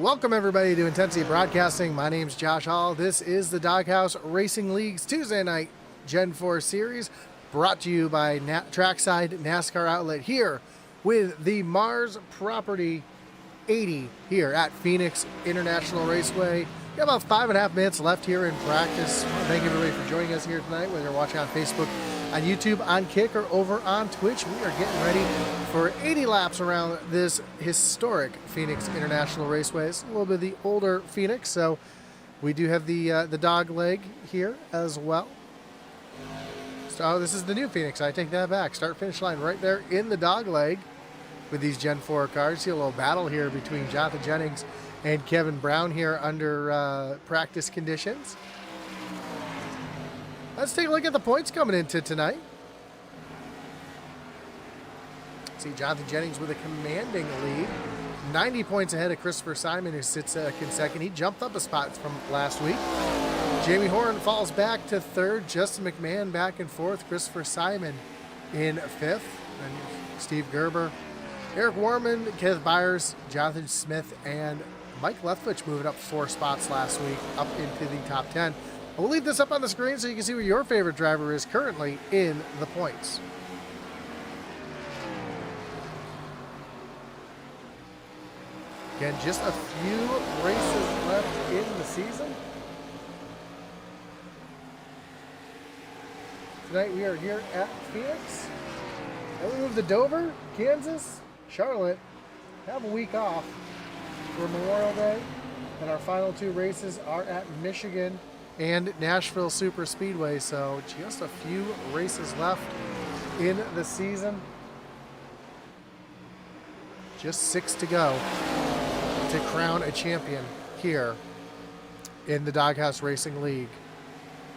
Welcome everybody to Intensity Broadcasting. My name's Josh Hall. This is the Doghouse Racing League's Tuesday night Gen 4 series, brought to you by Trackside NASCAR Outlet, here with the MARRS Property 80 here at Phoenix International Raceway. We have about 5.5 minutes left here in practice. Thank you everybody for joining us here tonight, whether you're watching on Facebook, on YouTube, on Kick, or over on Twitch. We are getting ready for 80 laps around this historic Phoenix International Raceway. It's a little bit of the older Phoenix, so we do have the dog leg here as well. So this is the new Phoenix. I take that back. Start finish line right there in the dog leg with these Gen 4 cars. See a little battle here between Jonathan Jennings and Kevin Brown here under practice conditions. Let's take a look at the points coming into tonight. See Jonathan Jennings with a commanding lead. 90 points ahead of Christopher Simon, who sits in second. He jumped up a spot from last week. Jamie Horn falls back to third. Justin McMahon back and fourth. Christopher Simon in fifth. And Steve Gerber, Eric Warman, Kenneth Byers, Jonathan Smith, and Mike Lethwich moving up 4 spots last week up into the top 10. We'll leave this up on the screen so you can see where your favorite driver is currently in the points. Again, just a few races left in the season. Tonight we are here at Phoenix. And we move to Dover, Kansas, Charlotte. Have a week off for Memorial Day. And our final 2 races are at Michigan and Nashville Super Speedway. So just a few races left in the season. Just 6 to go to crown a champion here in the Doghouse Racing League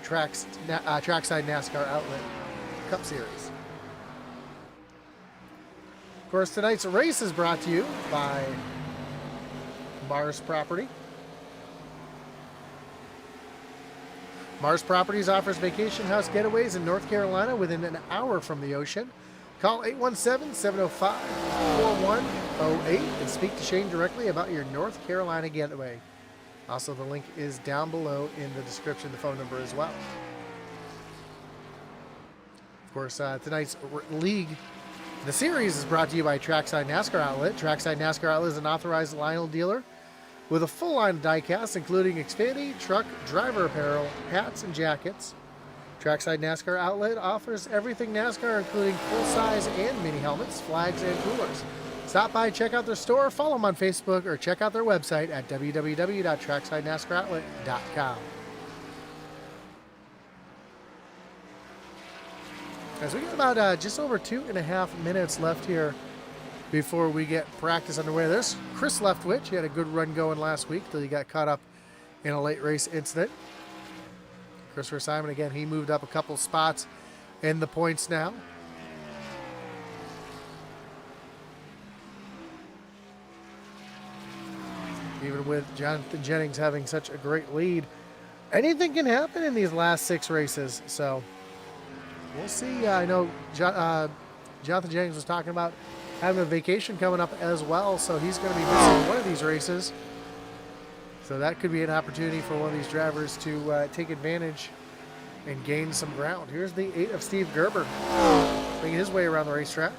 Trackside NASCAR Outlet Cup Series. Of course, tonight's race is brought to you by MARRS Property. MARRS Properties offers vacation house getaways in North Carolina within an hour from the ocean. Call 817-705-4108 and speak to Shane directly about your North Carolina getaway. Also, the link is down below in the description, the phone number as well. Of course, tonight's league, the series, is brought to you by Trackside NASCAR Outlet. Trackside NASCAR Outlet is an authorized Lionel dealer. with a full line of diecast, including Xfinity, truck, driver apparel, hats, and jackets. Trackside NASCAR Outlet offers everything NASCAR, including full-size and mini helmets, flags, and coolers. Stop by, check out their store, follow them on Facebook, or check out their website at www.tracksidenascaroutlet.com. As we got about just over 2.5 minutes left here before we get practice underway. There's Chris Leftwich. He had a good run going last week till he got caught up in a late race incident. Christopher Simon, again, he moved up a couple spots in the points now. Even with Jonathan Jennings having such a great lead, anything can happen in these last 6 races. So we'll see. I know Jonathan Jennings was talking about having a vacation coming up as well, so he's going to be missing one of these races. So that could be an opportunity for one of these drivers to take advantage and gain some ground. Here's the 8 of Steve Gerber making his way around the racetrack.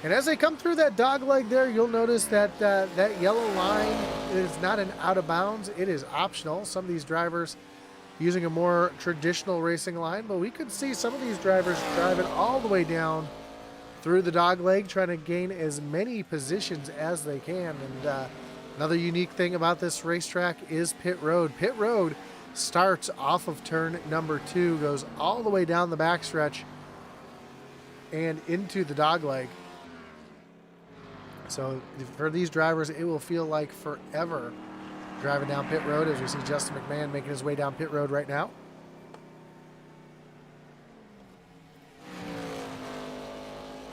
And as they come through that dog leg there, you'll notice that that yellow line is not an out of bounds. It is optional. Some of these drivers using a more traditional racing line, but we could see some of these drivers driving all the way down through the dog leg, trying to gain as many positions as they can. And another unique thing about this racetrack is pit road. Pit road starts off of turn number 2, goes all the way down the backstretch and into the dog leg. So for these drivers, it will feel like forever driving down pit road, as we see Justin McMahon making his way down pit road right now.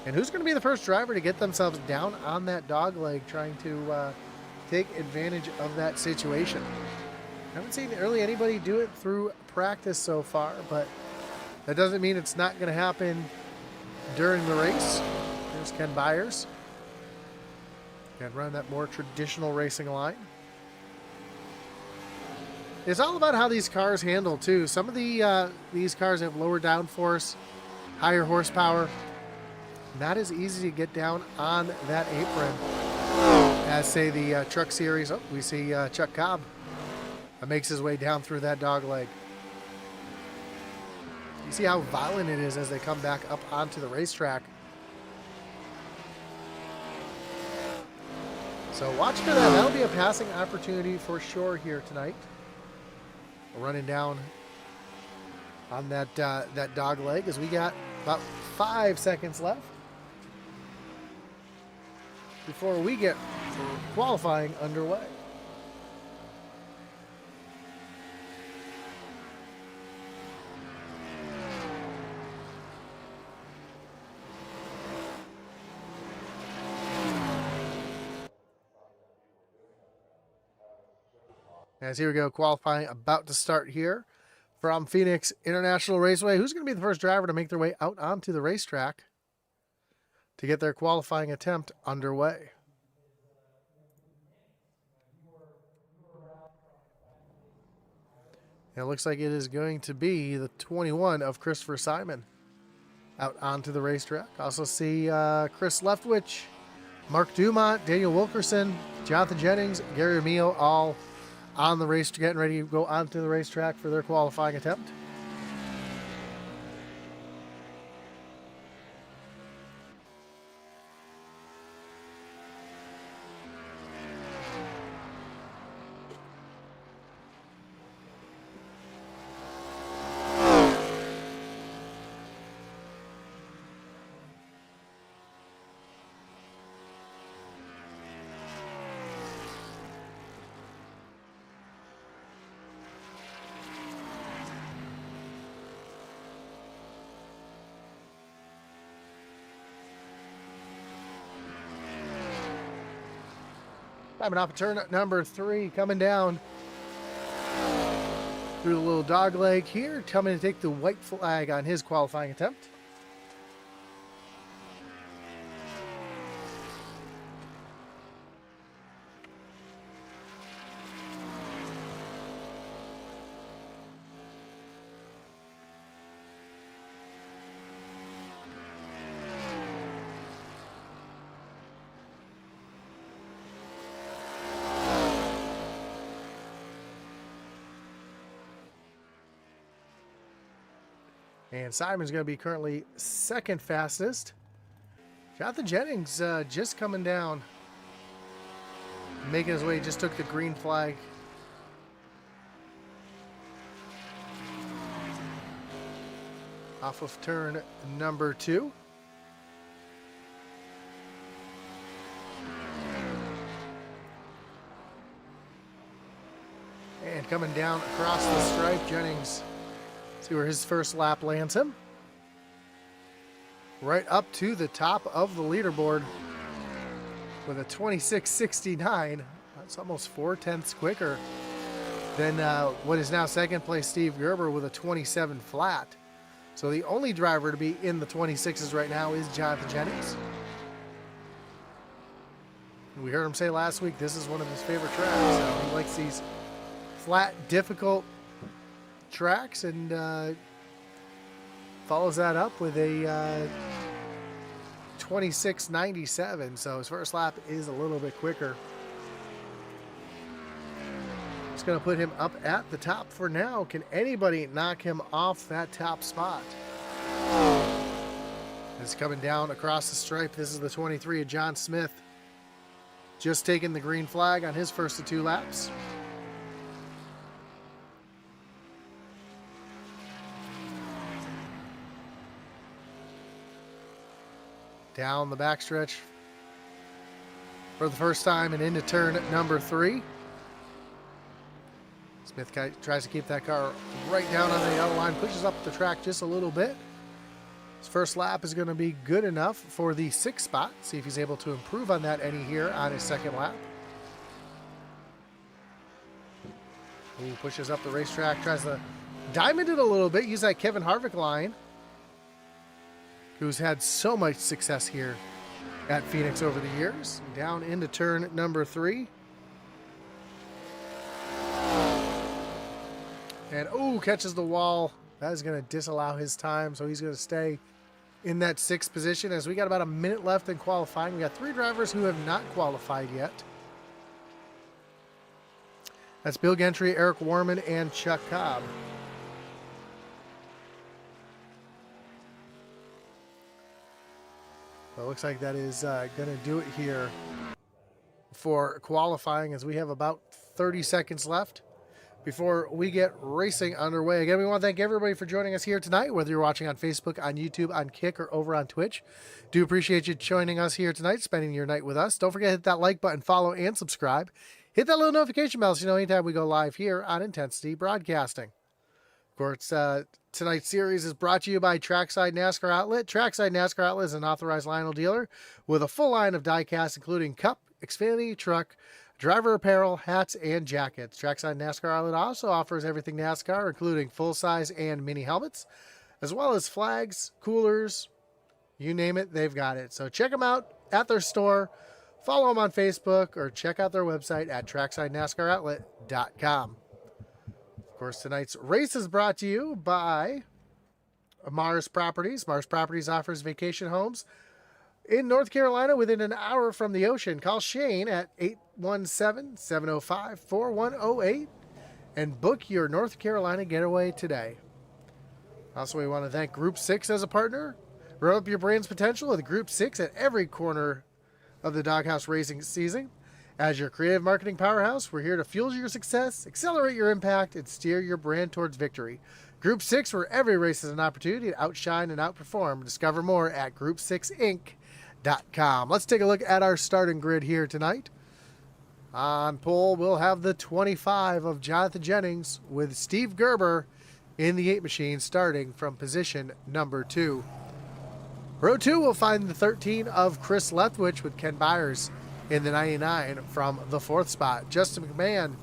And who's going to be the first driver to get themselves down on that dog leg, trying to take advantage of that situation? I haven't seen really anybody do it through practice so far, but that doesn't mean it's not going to happen during the race. There's Ken Byers. And run that more traditional racing line. It's all about how these cars handle too. Some of these cars have lower downforce, higher horsepower. Not as easy to get down on that apron as, say, the Truck Series. Oh, we see Chuck Cobb makes his way down through that dog leg. You see how violent it is as they come back up onto the racetrack. So watch for that. That'll be a passing opportunity for sure here tonight. Running down on that that dog leg, as we got about 5 seconds left before we get qualifying underway. As here we go, qualifying about to start here from Phoenix International Raceway. Who's going to be the first driver to make their way out onto the racetrack to get their qualifying attempt underway? And it looks like it is going to be the 21 of Christopher Simon out onto the racetrack. Also see Chris Leftwich, Mark Dumont, Daniel Wilkerson, Jonathan Jennings, Gary Ramillo, all on the race, getting ready to go onto the racetrack for their qualifying attempt. Coming off of turn number 3, coming down through the little dog leg here, coming to take the white flag on his qualifying attempt. And Simon's going to be currently second fastest. Jonathan Jennings just coming down, making his way, just took the green flag. Off of turn number 2. And coming down across the stripe, Jennings, see where his first lap lands him. Right up to the top of the leaderboard with a 26.69. That's almost 4/10 quicker than what is now second place Steve Gerber with a 27 flat. So the only driver to be in the 26s right now is Jonathan Jennings. We heard him say last week this is one of his favorite tracks. He likes these flat, difficult tracks, and follows that up with a 26.97. So his first lap is a little bit quicker. It's going to put him up at the top for now. Can anybody knock him off that top spot? It's coming down across the stripe. This is the 23 of John Smith. Just taking the green flag on his first of 2 laps. Down the backstretch for the first time and into turn number 3. Smith tries to keep that car right down on the yellow line, pushes up the track just a little bit. His first lap is going to be good enough for the 6th spot. See if he's able to improve on that any here on his second lap. He pushes up the racetrack, tries to diamond it a little bit, use that Kevin Harvick line, who's had so much success here at Phoenix over the years. Down into turn number 3. And, catches the wall. That is going to disallow his time, so he's going to stay in that 6th position as we got about a minute left in qualifying. We got 3 drivers who have not qualified yet. That's Bill Gentry, Eric Warman, and Chuck Cobb. Well, it looks like that is going to do it here for qualifying, as we have about 30 seconds left before we get racing underway. Again, we want to thank everybody for joining us here tonight, whether you're watching on Facebook, on YouTube, on Kick, or over on Twitch. Do appreciate you joining us here tonight, spending your night with us. Don't forget to hit that like button, follow, and subscribe. Hit that little notification bell so you know anytime we go live here on Intensity Broadcasting. Of course, tonight's series is brought to you by Trackside NASCAR Outlet. Trackside NASCAR Outlet is an authorized Lionel dealer with a full line of diecast, including Cup, Xfinity, Truck, driver apparel, hats, and jackets. Trackside NASCAR Outlet also offers everything NASCAR, including full-size and mini helmets, as well as flags, coolers, you name it, they've got it. So check them out at their store, follow them on Facebook, or check out their website at tracksidenascaroutlet.com. Of course, tonight's race is brought to you by MARRS Properties. MARRS Properties offers vacation homes in North Carolina within an hour from the ocean. Call Shane at 817-705-4108 and book your North Carolina getaway today. Also, we want to thank Group 6 as a partner. Grow up your brand's potential with Group 6 at every corner of the Doghouse racing season. As your creative marketing powerhouse, we're here to fuel your success, accelerate your impact, and steer your brand towards victory. Group 6, where every race is an opportunity to outshine and outperform. Discover more at group6inc.com. Let's take a look at our starting grid here tonight. On pole, we'll have the 25 of Jonathan Jennings with Steve Gerber in the 8 machine, starting from position number 2. Row 2 will find the 13 of Chris Leftwich with Ken Byers in the 99 from the 4th spot. Justin McMahon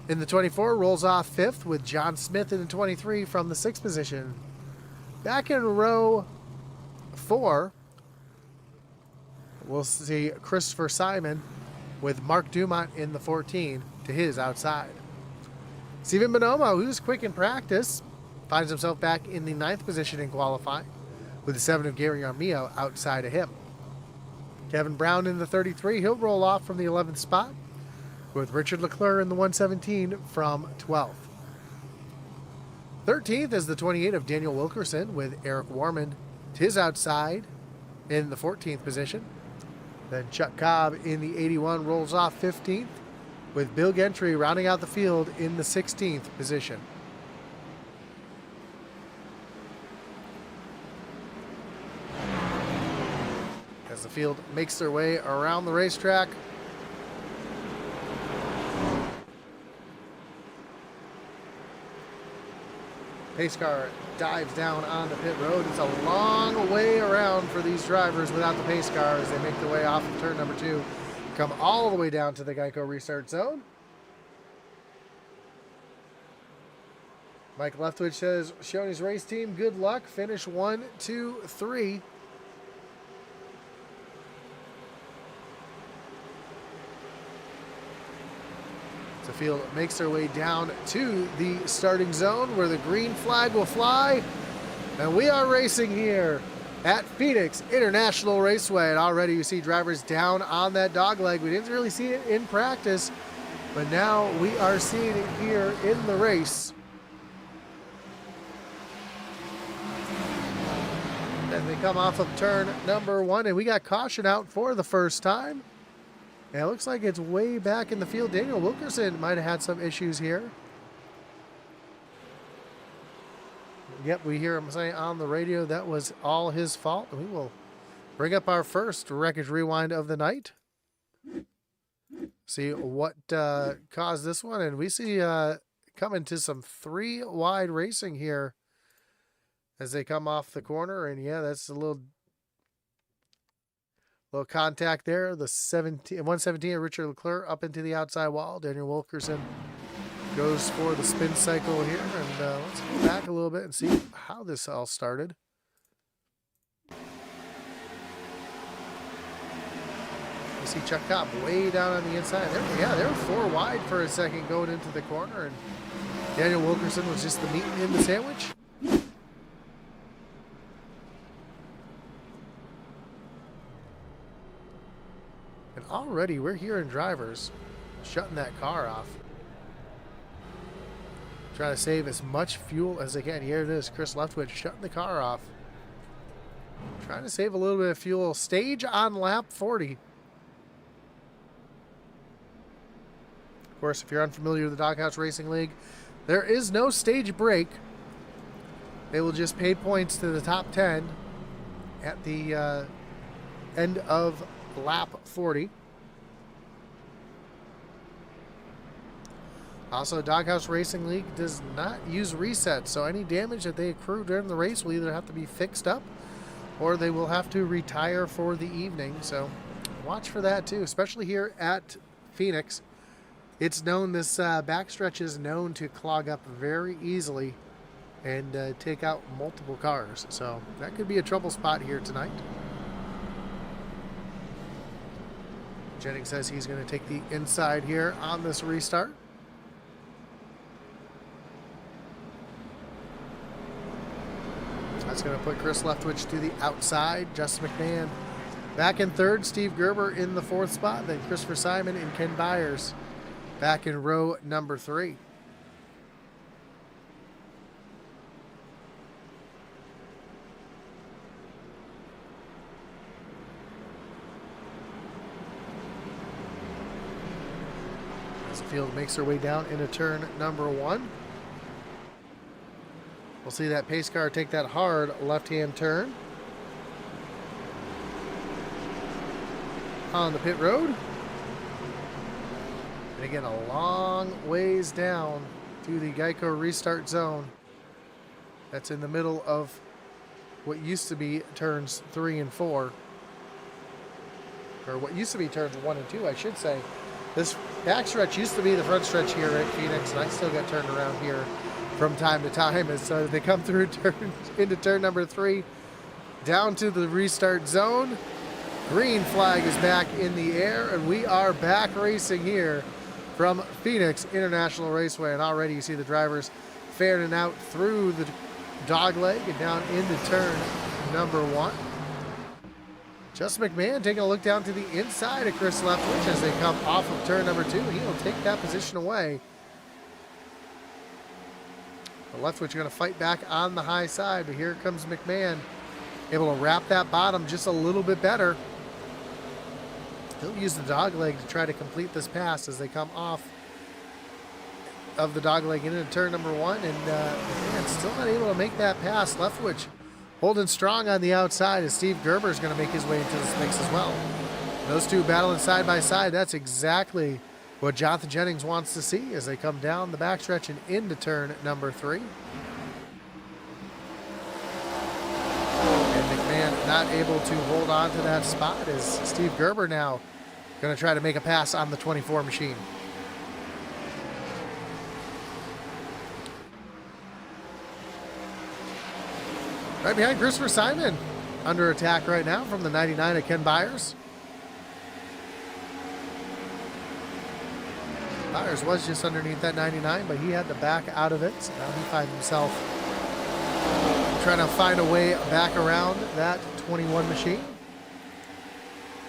in the 24 rolls off 5th with John Smith in the 23 from the 6th position. Back in row 4, we'll see Christopher Simon with Mark Dumont in the 14 to his outside. Steven Bonomo, who's quick in practice, finds himself back in the 9th position in qualifying with the 7 of Gary Armillo outside of him. Kevin Brown in the 33, he'll roll off from the 11th spot with Richard Leclerc in the 117 from 12th. 13th is the 28 of Daniel Wilkerson with Eric Warman to his outside in the 14th position. Then Chuck Cobb in the 81 rolls off 15th with Bill Gentry rounding out the field in the 16th position. As the field makes their way around the racetrack, pace car dives down on the pit road. It's a long way around for these drivers without the pace car as they make their way off of turn number 2, come all the way down to the Geico restart zone. Mike Leftwich says, Shoney's race team, good luck. Finish 1, 2, 3. The field makes their way down to the starting zone where the green flag will fly. And we are racing here at Phoenix International Raceway. And already you see drivers down on that dog leg. We didn't really see it in practice, but now we are seeing it here in the race. As they come off of turn number 1, and we got caution out for the first time. And it looks like it's way back in the field. Daniel Wilkerson might have had some issues here. Yep, we hear him say on the radio that was all his fault. We will bring up our first wreckage rewind of the night. See what caused this one. And we see coming to some 3 wide racing here as they come off the corner. And yeah, that's a little contact there. The 117 of Richard Leclerc up into the outside wall. Daniel Wilkerson goes for the spin cycle here. And let's go back a little bit and see how this all started. You see Chuck Cobb way down on the inside. They were 4 wide for a second going into the corner. And Daniel Wilkerson was just the meat in the sandwich. And already we're hearing drivers shutting that car off. Trying to save as much fuel as they can. Here it is, Chris Leftwich shutting the car off. Trying to save a little bit of fuel. Stage on lap 40. Of course, if you're unfamiliar with the Doghouse Racing League, there is no stage break. They will just pay points to the top 10 at the end of lap 40. Also, Doghouse Racing League does not use resets, so any damage that they accrue during the race will either have to be fixed up or they will have to retire for the evening. So watch for that too, especially here at Phoenix. It's known, this backstretch is known to clog up very easily and take out multiple cars. So that could be a trouble spot here tonight. Jennings says he's going to take the inside here on this restart. That's going to put Chris Leftwich to the outside. Justin McMahon back in 3rd. Steve Gerber in the 4th spot. Then Christopher Simon and Ken Byers back in row number 3. Field makes their way down into turn number 1. We'll see that pace car take that hard left-hand turn on the pit road. And again, a long ways down to the Geico restart zone. That's in the middle of what used to be turns 3 and 4. Or what used to be turns 1 and 2, I should say. This backstretch used to be the front stretch here at Phoenix, and I still get turned around here from time to time as they come through into turn number 3, down to the restart zone. Green flag is back in the air, and we are back racing here from Phoenix International Raceway. And already you see the drivers ferreting out through the dog leg and down into turn number 1. Justin McMahon taking a look down to the inside of Chris Leftwich as they come off of turn number 2. He'll take that position away. The Leftwich going to fight back on the high side, but here comes McMahon, able to wrap that bottom just a little bit better. He'll use the dog leg to try to complete this pass as they come off of the dog leg into turn number 1, and McMahon still not able to make that pass. Leftwich holding strong on the outside as Steve Gerber is going to make his way into this mix as well. Those two battling side by side. That's exactly what Jonathan Jennings wants to see as they come down the backstretch and into turn number 3. And McMahon not able to hold on to that spot as Steve Gerber now going to try to make a pass on the 24 machine. Right behind Christopher Simon, under attack right now from the 99 of Ken Byers. Byers was just underneath that 99, but he had to back out of it. So now he finds himself trying to find a way back around that 21 machine.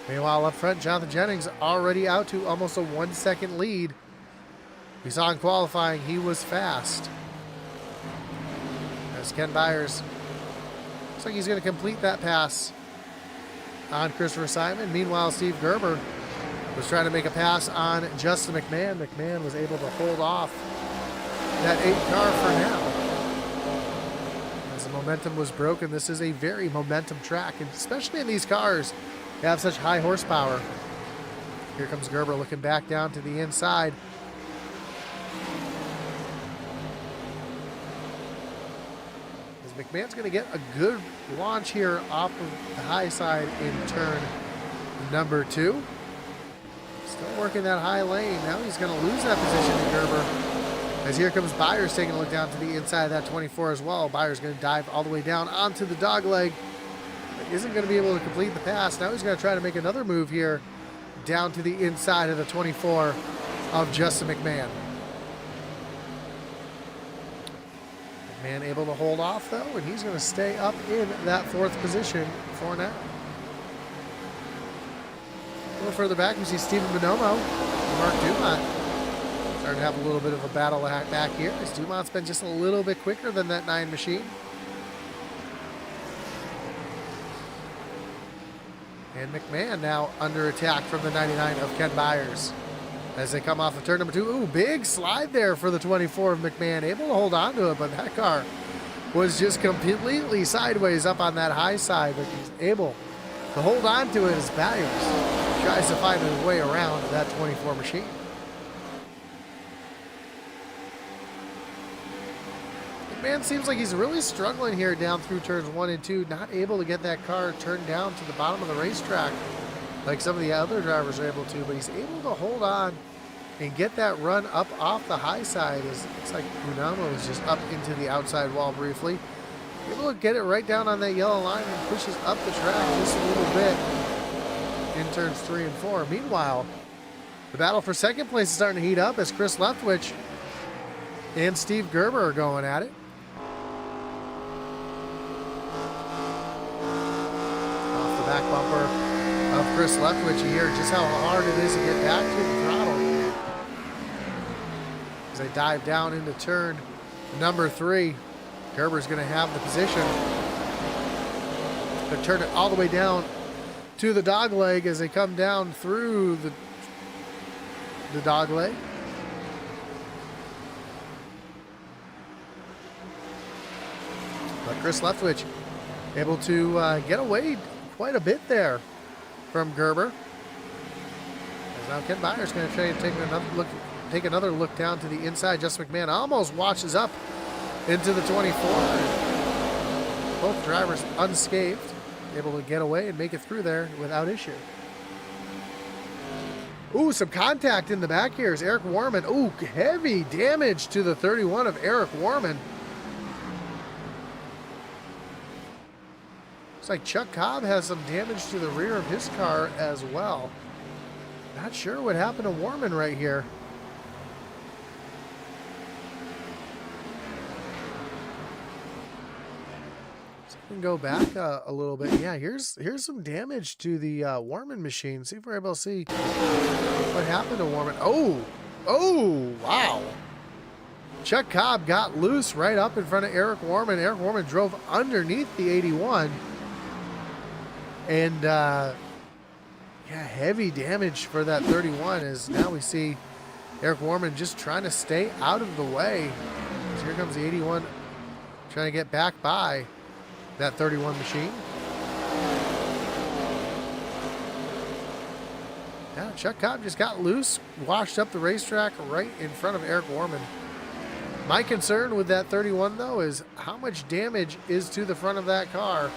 Meanwhile, up front, Jonathan Jennings already out to almost a 1 second lead. We saw in qualifying, he was fast. As Ken Byers looks like he's going to complete that pass on Christopher Simon. Meanwhile, Steve Gerber was trying to make a pass on Justin McMahon. McMahon was able to hold off that 8 car for now. As the momentum was broken, this is a very momentum track, and especially in these cars, they have such high horsepower. Here comes Gerber looking back down to the inside. McMahon's going to get a good launch here off of the high side in turn number 2. Still working that high lane. Now he's going to lose that position to Gerber. As here comes Byers taking a look down to the inside of that 24 as well. Byers going to dive all the way down onto the dog leg. But isn't going to be able to complete the pass. Now he's going to try to make another move here down to the inside of the 24 of Justin McMahon. McMahon able to hold off though, and he's going to stay up in that 4th position for now. A little further back, you see Stephen Bonomo and Mark Dumont starting to have a little bit of a battle back here, as Dumont's been just a little bit quicker than that 9 machine. And McMahon now under attack from the 99 of Ken Byers. As they come off of turn number 2. Ooh, big slide there for the 24 of McMahon. Able to hold on to it, but that car was just completely sideways up on that high side. But he's able to hold on to it as Byers tries to find his way around that 24 machine. McMahon seems like he's really struggling here down through turns 1 and 2. Not able to get that car turned down to the bottom of the racetrack like some of the other drivers are able to, but he's able to hold on and get that run up off the high side. As it looks like Bonomo was just up into the outside wall briefly. Able to get it right down on that yellow line and pushes up the track just a little bit in turns 3 and 4. Meanwhile, the battle for second place is starting to heat up as Chris Leftwich and Steve Gerber are going at it. Off the back bumper of Chris Leftwich, you hear just how hard it is to get back to the throttle. As they dive down into turn number 3, Gerber's going to have the position. They turn it all the way down to the dog leg as they come down through the dog leg. But Chris Leftwich able to get away quite a bit there from Gerber. As now Ken Byers going to try and take another look down to the inside. Justin McMahon almost washes up into the 24. Both drivers unscathed, able to get away and make it through there without issue. Ooh, some contact in the back here is Eric Warman. Ooh, heavy damage to the 31 of Eric Warman. Looks like Chuck Cobb has some damage to the rear of his car as well. Not sure what happened to Warman right here. So we can go back a little bit. Yeah, here's some damage to the Warman machine. See if we're able to see what happened to Warman. Oh, wow. Chuck Cobb got loose right up in front of Eric Warman. Eric Warman drove underneath the 81. And, yeah, heavy damage for that 31 as now we see Eric Warman just trying to stay out of the way. So here comes the 81 trying to get back by that 31 machine. Yeah, Chuck Cobb just got loose, washed up the racetrack right in front of Eric Warman. My concern with that 31, though, is how much damage is to the front of that car.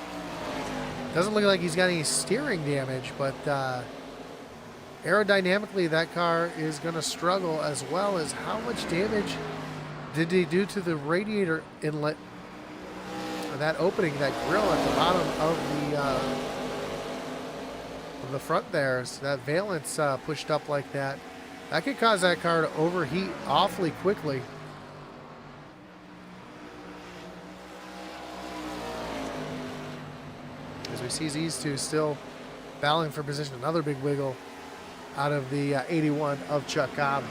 Doesn't look like he's got any steering damage, but aerodynamically, that car is going to struggle, as well as how much damage did he do to the radiator inlet, or that opening, that grill at the bottom of the front there. So that valence pushed up like that. That could cause that car to overheat awfully quickly. As we see these two still battling for position. Another big wiggle out of the 81 of Chuck Cobb.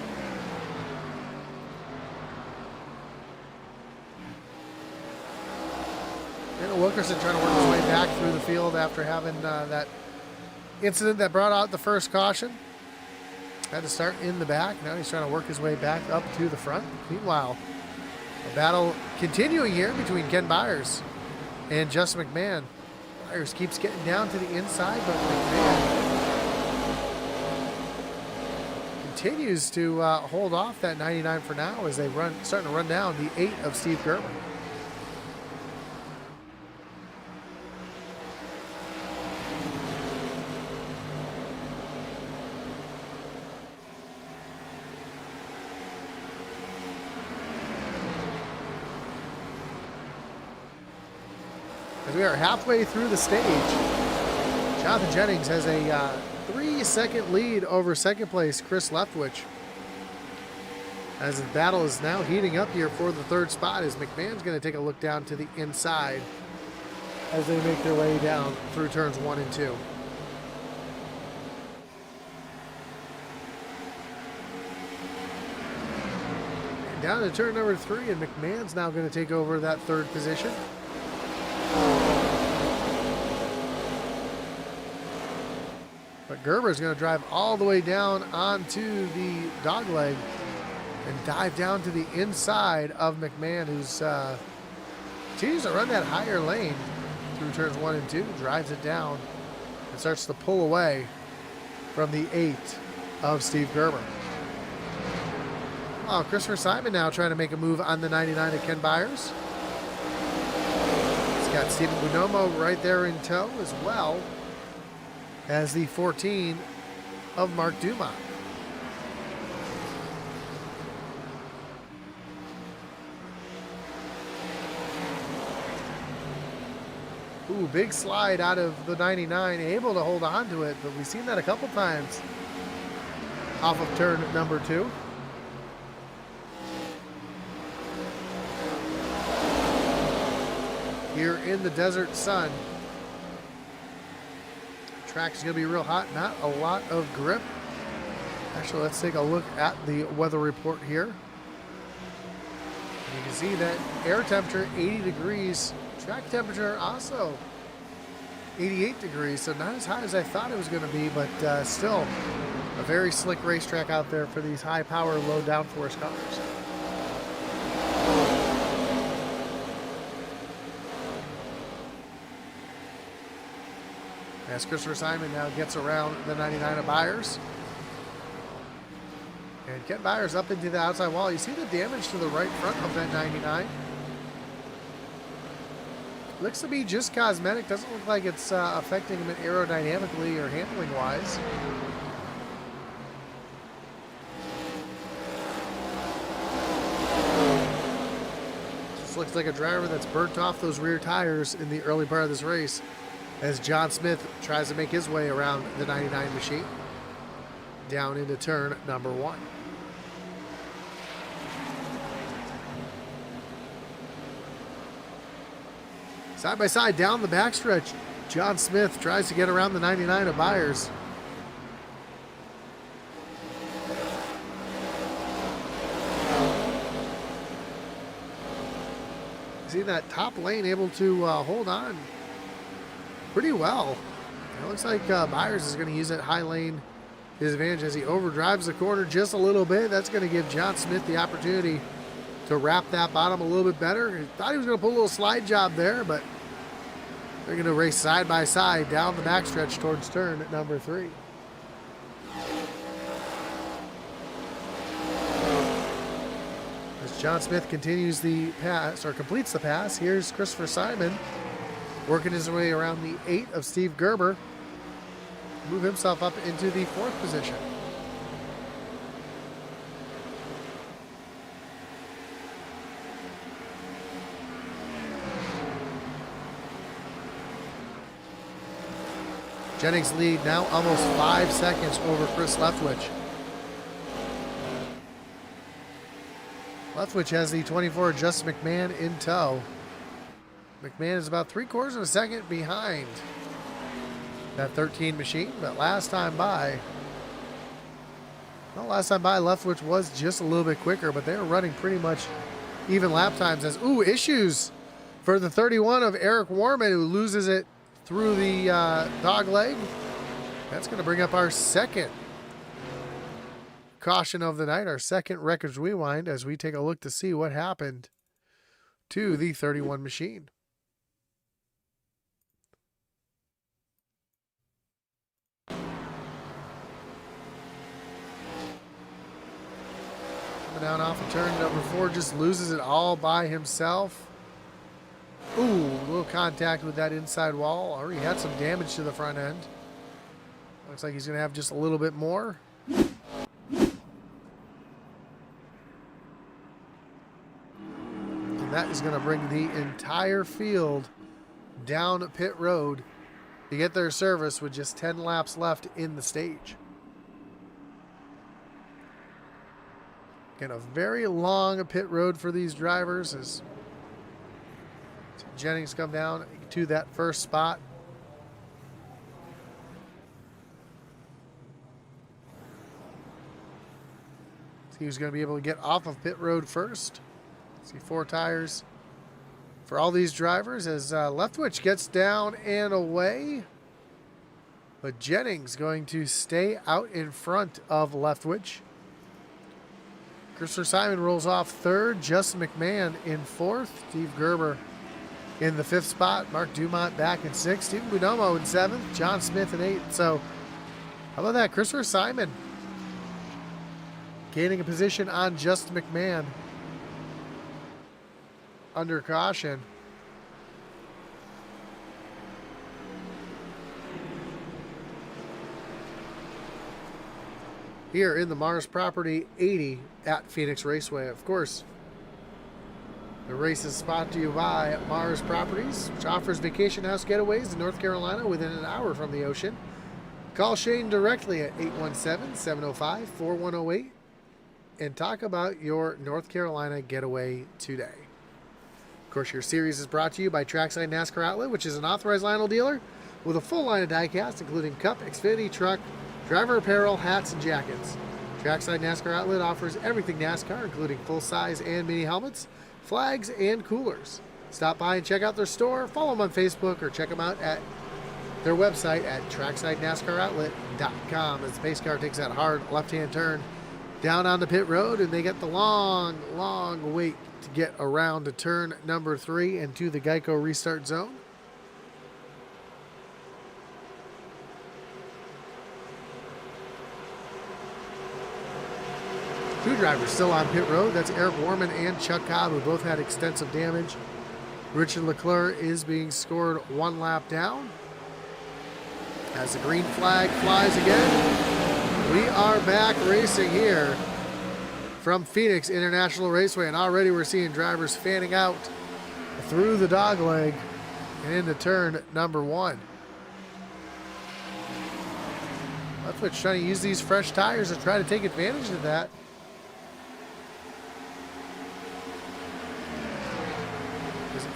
Daniel Wilkerson trying to work his way back through the field after having that incident that brought out the first caution. Had to start in the back. Now he's trying to work his way back up to the front. Meanwhile, a battle continuing here between Ken Byers and Justin McMahon. Byers keeps getting down to the inside, but McMahon continues to hold off that 99 for now as they starting to run down the 8 of Steve Gerber. As we are halfway through the stage, Jonathan Jennings has a 3-second lead over second place Chris Leftwich. As the battle is now heating up here for the third spot, as McMahon's going to take a look down to the inside as they make their way down through turns 1 and 2. And down to turn number 3, and McMahon's now going to take over that third position. But Gerber's going to drive all the way down onto the dogleg and dive down to the inside of McMahon, who's continues to run that higher lane through turns 1 and 2, drives it down, and starts to pull away from the 8 of Steve Gerber. Oh, Christopher Simon now trying to make a move on the 99 of Ken Byers. He's got Steven Bonomo right there in tow as well as the 14 of Mark Dumont. Ooh, big slide out of the 99, able to hold on to it, but we've seen that a couple times off of turn number 2. Here in the desert sun. Track's going to be real hot, not a lot of grip. Actually, let's take a look at the weather report here. You can see that air temperature 80 degrees, track temperature also 88 degrees, so not as hot as I thought it was going to be, but still a very slick racetrack out there for these high power, low downforce cars. As Christopher Simon now gets around the 99 of Byers. And Ken Byers up into the outside wall. You see the damage to the right front of that 99. Looks to be just cosmetic. Doesn't look like it's affecting him aerodynamically or handling wise. Just looks like a driver that's burnt off those rear tires in the early part of this race, as John Smith tries to make his way around the 99 machine down into turn number 1. Side by side down the backstretch, John Smith tries to get around the 99 of Byers. See that top lane able to hold on pretty well. It looks like MARRS is going to use that high lane his advantage as he overdrives the corner just a little bit. That's going to give John Smith the opportunity to wrap that bottom a little bit better. He thought he was going to pull a little slide job there, but they're going to race side by side down the backstretch towards turn number 3. As John Smith continues the pass, or completes the pass, here's Christopher Simon working his way around the 8 of Steve Gerber. Move himself up into the 4th position. Jennings lead now almost 5 seconds over Chris Leftwich. Leftwich has the 24 Justin McMahon in tow. McMahon is about 3/4 of a second behind that 13 machine, but last time by, Leftwich was just a little bit quicker, but they were running pretty much even lap times. As issues for the 31 of Eric Warman, who loses it through the dog leg. That's going to bring up our second caution of the night, our second wreckage rewind, as we take a look to see what happened to the 31 machine. Coming down off of turn number 4, just loses it all by himself. Ooh, a little contact with that inside wall. Already had some damage to the front end. Looks like he's going to have just a little bit more. And that is going to bring the entire field down pit road to get their service with just 10 laps left in the stage. Again, a very long pit road for these drivers as Jennings come down to that first spot. He was going to be able to get off of pit road first. See 4 tires for all these drivers as Leftwich gets down and away. But Jennings going to stay out in front of Leftwich. Christopher Simon rolls off 3rd. Justin McMahon in 4th. Steve Gerber in the 5th spot. Mark Dumont back in 6th. Stephen Buonomo in 7th. John Smith in 8th. So how about that? Christopher Simon gaining a position on Justin McMahon under caution. Here in the MARRS Property 80 at Phoenix Raceway. Of course, the race is brought to you by MARRS Properties, which offers vacation house getaways in North Carolina within an hour from the ocean. Call Shane directly at 817-705-4108 and talk about your North Carolina getaway today. Of course, your series is brought to you by Trackside NASCAR Outlet, which is an authorized Lionel dealer with a full line of diecast, including cup, Xfinity, truck, driver apparel, hats, and jackets. Trackside NASCAR Outlet offers everything NASCAR, including full-size and mini helmets, flags, and coolers. Stop by and check out their store, follow them on Facebook, or check them out at their website at tracksidenascaroutlet.com. As the pace car takes that hard left-hand turn down on the pit road, and they get the long, long wait to get around to turn number 3 and to the Geico restart zone. Two drivers still on pit road. That's Eric Warman and Chuck Cobb, who both had extensive damage. Richard Leclerc is being scored 1 lap down. As the green flag flies again, we are back racing here from Phoenix International Raceway, and already we're seeing drivers fanning out through the dogleg and into turn number 1. Leftwich trying to use these fresh tires to try to take advantage of that.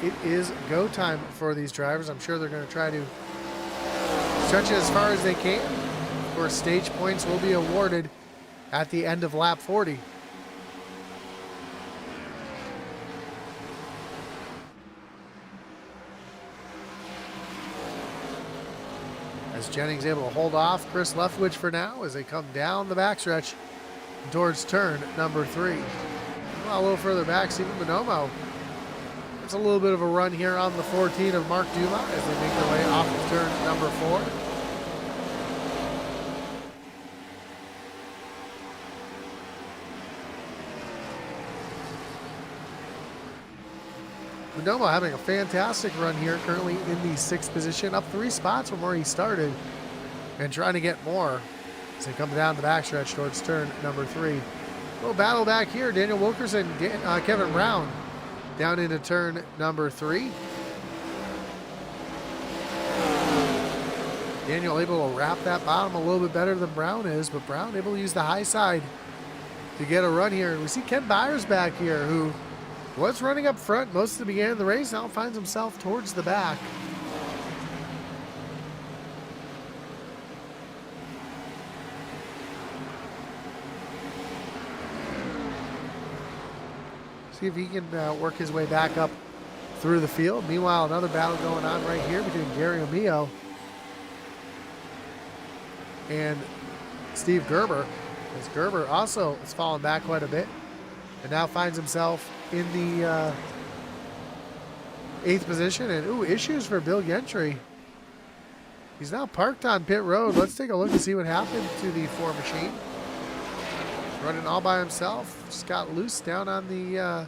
It is go time for these drivers. I'm sure they're going to try to stretch it as far as they can. Of course, stage points will be awarded at the end of lap 40. as Jennings able to hold off Chris Leftwich for now as they come down the backstretch towards turn number 3. Well, a little further back, Stephen Bonomo. It's a little bit of a run here on the 14 of Mark Duma as they make their way off of turn number 4. Bonomo having a fantastic run here, currently in the 6th position, up 3 spots from where he started and trying to get more as they come down the backstretch towards turn number 3. Little battle back here. Daniel Wilkerson, Kevin Brown down into turn number 3. Daniel able to wrap that bottom a little bit better than Brown is, but Brown able to use the high side to get a run here. And we see Ken Byers back here, who was running up front most of the beginning of the race, now finds himself towards the back. See if he can work his way back up through the field. Meanwhile, another battle going on right here between Gary O'Meo and Steve Gerber, as Gerber also has fallen back quite a bit and now finds himself in the 8th position. And ooh, issues for Bill Gentry. He's now parked on pit road. Let's take a look and see what happened to the 4 machine. Running all by himself. Just got loose down on the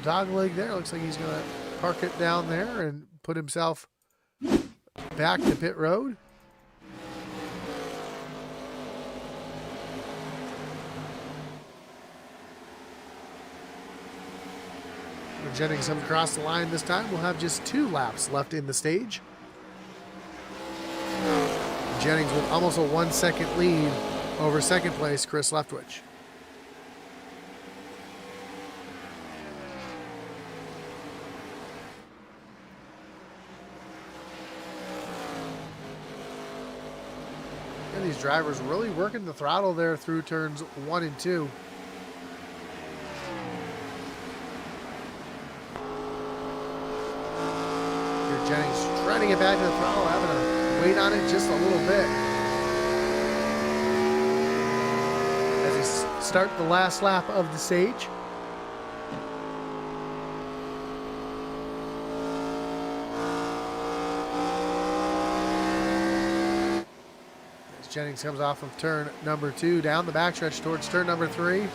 dog leg there. Looks like he's going to park it down there and put himself back to pit road. When Jennings comes across the line this time, we'll have just 2 laps left in the stage. Jennings with almost a 1-second lead over 2nd place, Chris Leftwich. And these drivers really working the throttle there through turns 1 and 2. Here Jennings trying to get back to the throttle, having to wait on it just a little bit. Start the last lap of the stage. As Jennings comes off of turn number 2, down the backstretch towards turn number 3.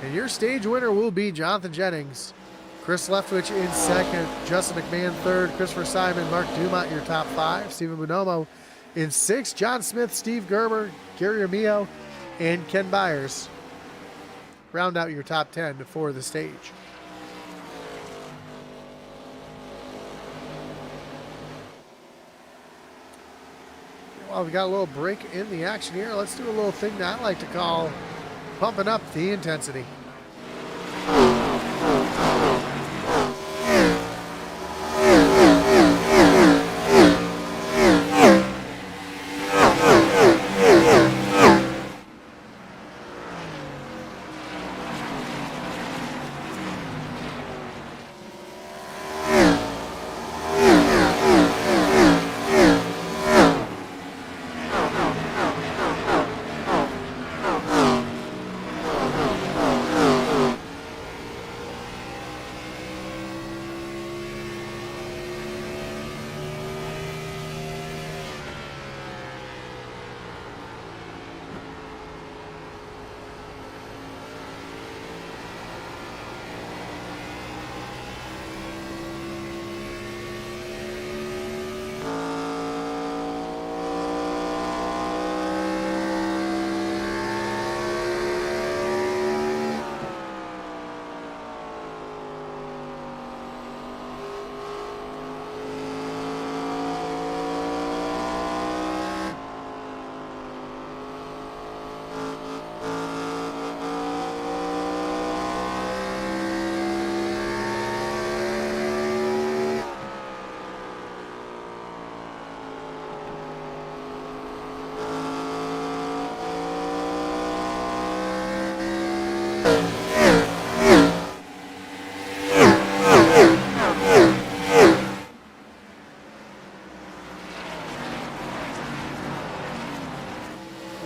And your stage winner will be Jonathan Jennings. Chris Leftwich in 2nd, Justin McMahon 3rd, Christopher Simon, Mark Dumont your top 5, Stephen Bonomo in 6th, John Smith, Steve Gerber, Gary O'Meo, and Ken Byers round out your top 10 for the stage. Well, we've got a little break in the action here. Let's do a little thing that I like to call pumping up the intensity.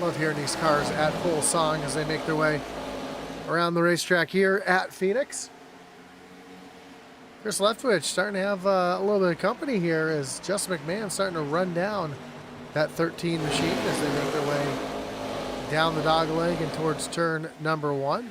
Love hearing these cars at full song as they make their way around the racetrack here at Phoenix. Chris Leftwich starting to have a little bit of company here as Justin McMahon starting to run down that 13 machine as they make their way down the dog leg and towards turn number 1.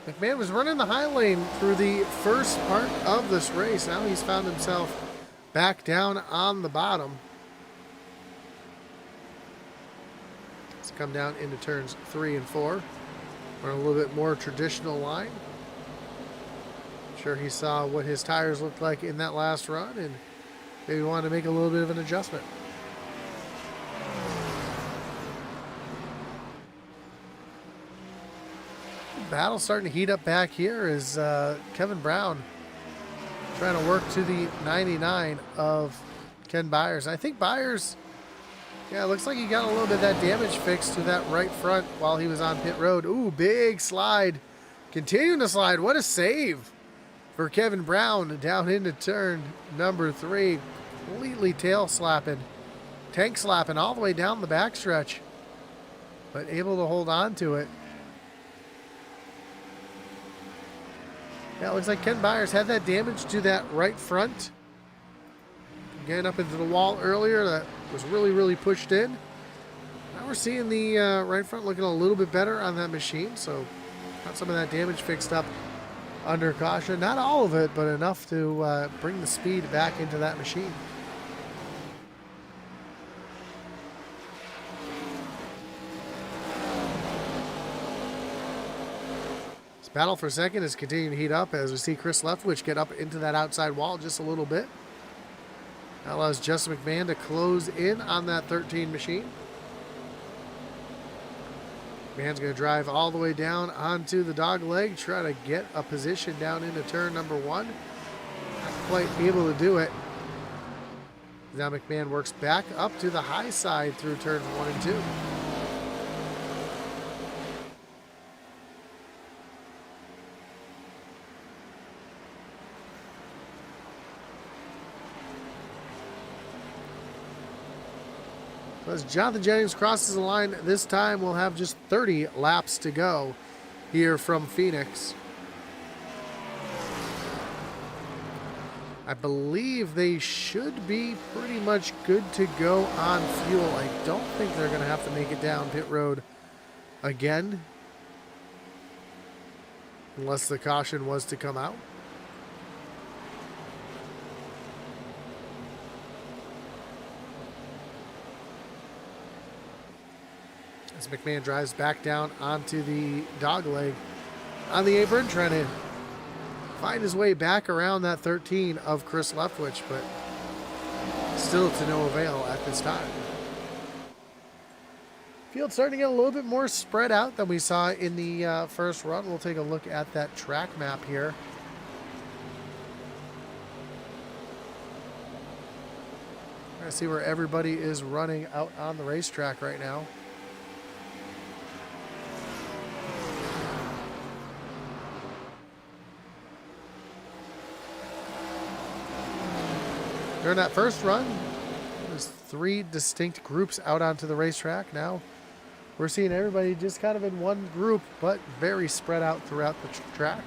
McMahon was running the high lane through the first part of this race. Now he's found himself back down on the bottom. Let's come down into turns 3 and 4. Run a little bit more traditional line. I'm sure he saw what his tires looked like in that last run and maybe wanted to make a little bit of an adjustment. Battle starting to heat up back here is Kevin Brown trying to work to the 99 of Ken Byers. I think Byers, yeah, it looks like he got a little bit of that damage fixed to that right front while he was on pit road. Ooh, big slide. Continuing to slide. What a save for Kevin Brown down into turn number 3. Completely tail slapping, tank slapping all the way down the backstretch, but able to hold on to it. Yeah, it looks like Ken Byers had that damage to that right front. Getting up into the wall earlier, that was really pushed in. Now we're seeing the right front looking a little bit better on that machine, so got some of that damage fixed up under caution. Not all of it, but enough to bring the speed back into that machine. Battle for second is continuing to heat up as we see Chris Leftwich get up into that outside wall just a little bit. That allows Justin McMahon to close in on that 13 machine. McMahon's going to drive all the way down onto the dog leg, try to get a position down into turn number 1. Not quite able to do it. Now McMahon works back up to the high side through turns 1 and 2. As Jonathan Jennings crosses the line this time, we'll have just 30 laps to go here from Phoenix. I believe they should be pretty much good to go on fuel. I don't think they're going to have to make it down pit road again, unless the caution was to come out. As McMahon drives back down onto the dog leg on the apron, trying to find his way back around that 13 of Chris Leftwich, but still to no avail at this time. Field starting to get a little bit more spread out than we saw in the first run. We'll take a look at that track map here. I see where everybody is running out on the racetrack right now. During that first run, there's 3 distinct groups out onto the racetrack. Now we're seeing everybody just kind of in one group, but very spread out throughout the track.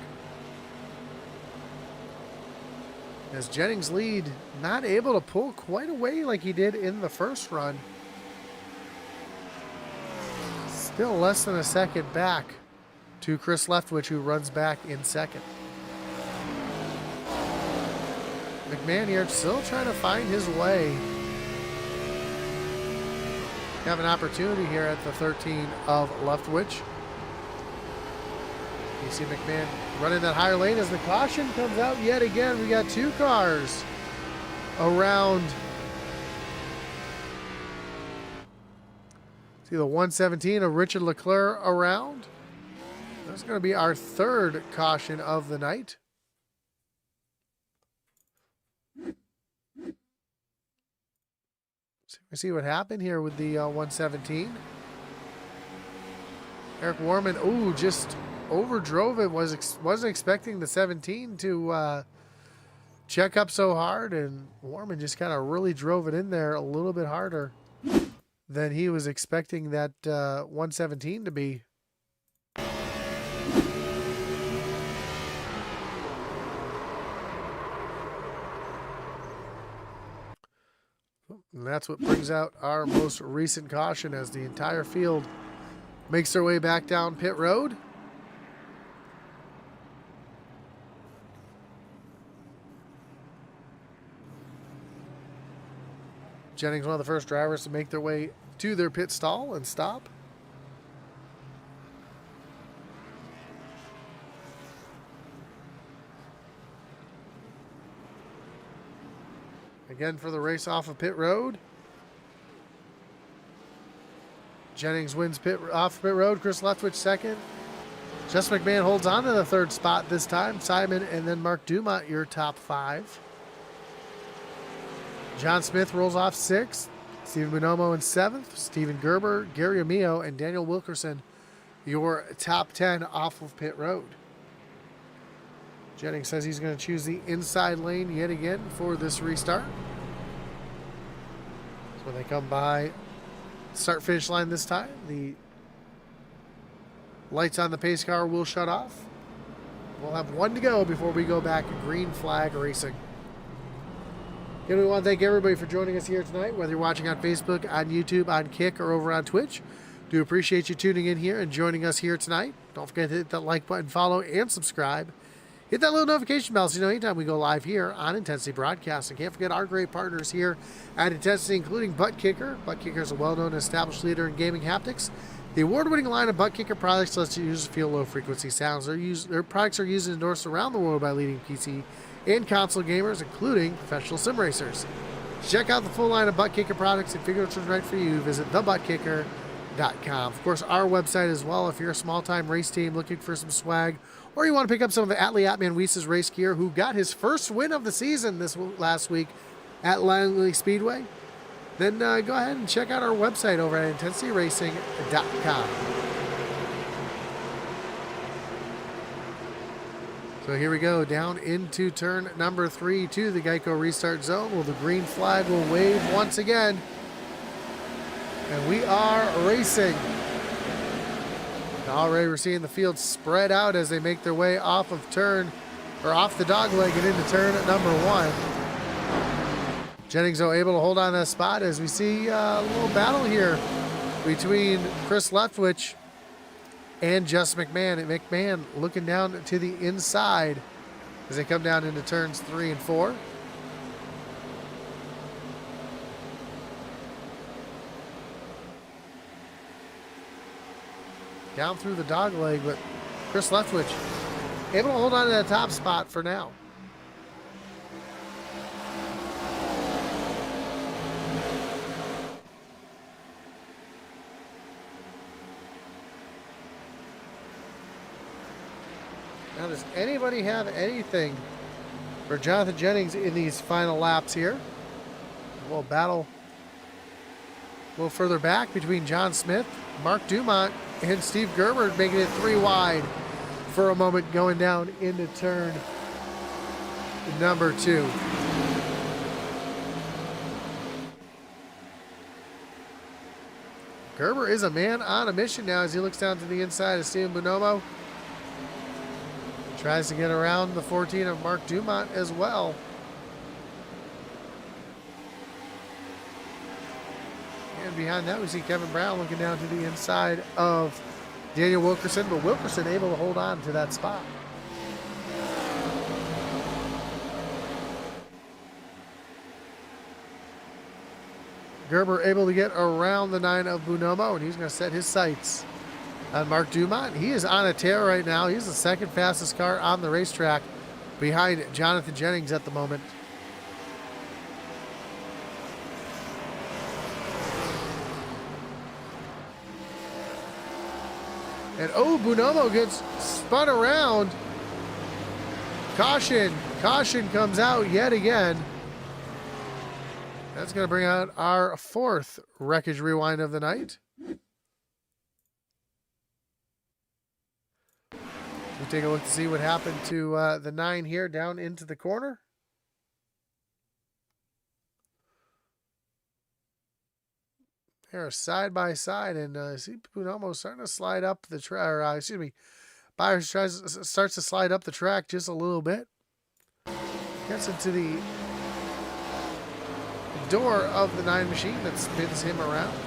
As Jennings' lead, not able to pull quite away like he did in the first run. Still less than a second back to Chris Leftwich, who runs back in second. McMahon here still trying to find his way. Have an opportunity here at the 13 of Leftwich. You see McMahon running that higher lane as the caution comes out yet again. We got 2 cars around. See the 117 of Richard Leclerc around. That's going to be our 3rd caution of the night. We see what happened here with the 117. Eric Warman, ooh, just overdrove it. Wasn't expecting the 17 to check up so hard, and Warman just kind of really drove it in there a little bit harder than he was expecting that 117 to be. And that's what brings out our most recent caution as the entire field makes their way back down pit road. Jennings, one of the first drivers to make their way to their pit stall and stop. Again for the race off of pit road. Jennings wins off pit road. Chris Leftwich second. Jess McMahon holds on to the third spot this time. Simon and then Mark Dumont, your top five. John Smith rolls off sixth. Stephen Bonomo in seventh. Steven Gerber, Gary Amio, and Daniel Wilkerson, your top 10 off of pit road. Jennings says he's going to choose the inside lane yet again for this restart. So when they come by start-finish line this time, the lights on the pace car will shut off. We'll have one to go before we go back green flag racing. Again, we want to thank everybody for joining us here tonight, whether you're watching on Facebook, on YouTube, on Kick, or over on Twitch. Do appreciate you tuning in here and joining us here tonight. Don't forget to hit that like button, follow, and subscribe. Hit that little notification bell so you know anytime we go live here on Intensity Broadcasting. Can't forget our great partners here at Intensity, including Butt Kicker. Butt Kicker is a well-known established leader in gaming haptics. The award-winning line of Butt Kicker products lets users feel low-frequency sounds. Their products are used and endorsed around the world by leading PC and console gamers, including professional sim racers. Check out the full line of Butt Kicker products and figure out what's right for you. Visit thebuttkicker.com. Of course, our website as well if you're a small-time race team looking for some swag, or you want to pick up some of Atlee Atman Weiss's race gear, who got his first win of the season this last week at Langley Speedway, then go ahead and check out our website over at intensityracing.com. So here we go, down into turn number 3 to the Geico restart zone. Well, the green flag will wave once again. And we are racing. Already we're seeing the field spread out as they make their way off of off the dog leg and into turn number 1. Jennings though able to hold on that spot as we see a little battle here between Chris Leftwich and Just McMahon. And McMahon looking down to the inside as they come down into turns 3 and 4. Down through the dog leg, but Chris Leftwich able to hold on to that top spot for now. Now, does anybody have anything for Jonathan Jennings in these final laps here? A little battle a little further back between John Smith, Mark Dumont, and Steve Gerber, making it 3 wide for a moment going down into turn number 2. Gerber is a man on a mission now as he looks down to the inside of Steven Bonomo. Tries to get around the 14 of Mark Dumont as well. And behind that, we see Kevin Brown looking down to the inside of Daniel Wilkerson, but Wilkerson able to hold on to that spot. Gerber able to get around the 9 of Bonomo, and he's going to set his sights on Mark Dumont. He is on a tear right now. He's the second fastest car on the racetrack behind Jonathan Jennings at the moment. And Bonomo gets spun around. Caution comes out yet again. That's going to bring out our 4th wreckage rewind of the night. We'll take a look to see what happened to the 9 here down into the corner. They're side by side, and see Punomo starting to slide up the track. Excuse me, Byers starts to slide up the track just a little bit. Gets into the door of the 9 machine that spins him around.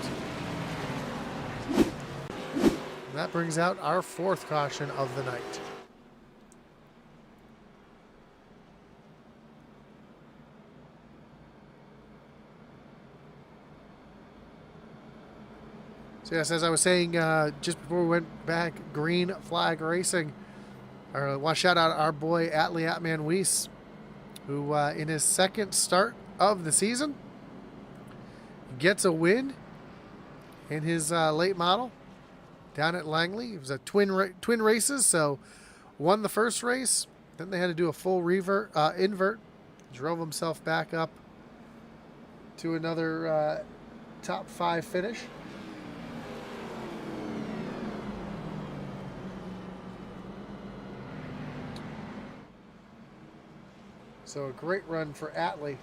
And that brings out our 4th caution of the night. So yes, as I was saying just before we went back, Green Flag Racing. I want to shout out our boy Atlee Atman Weiss, who in his 2nd start of the season gets a win in his late model down at Langley. It was a twin races, so won the first race. Then they had to do a full invert. Drove himself back up to another top 5 finish. So a great run for Atlee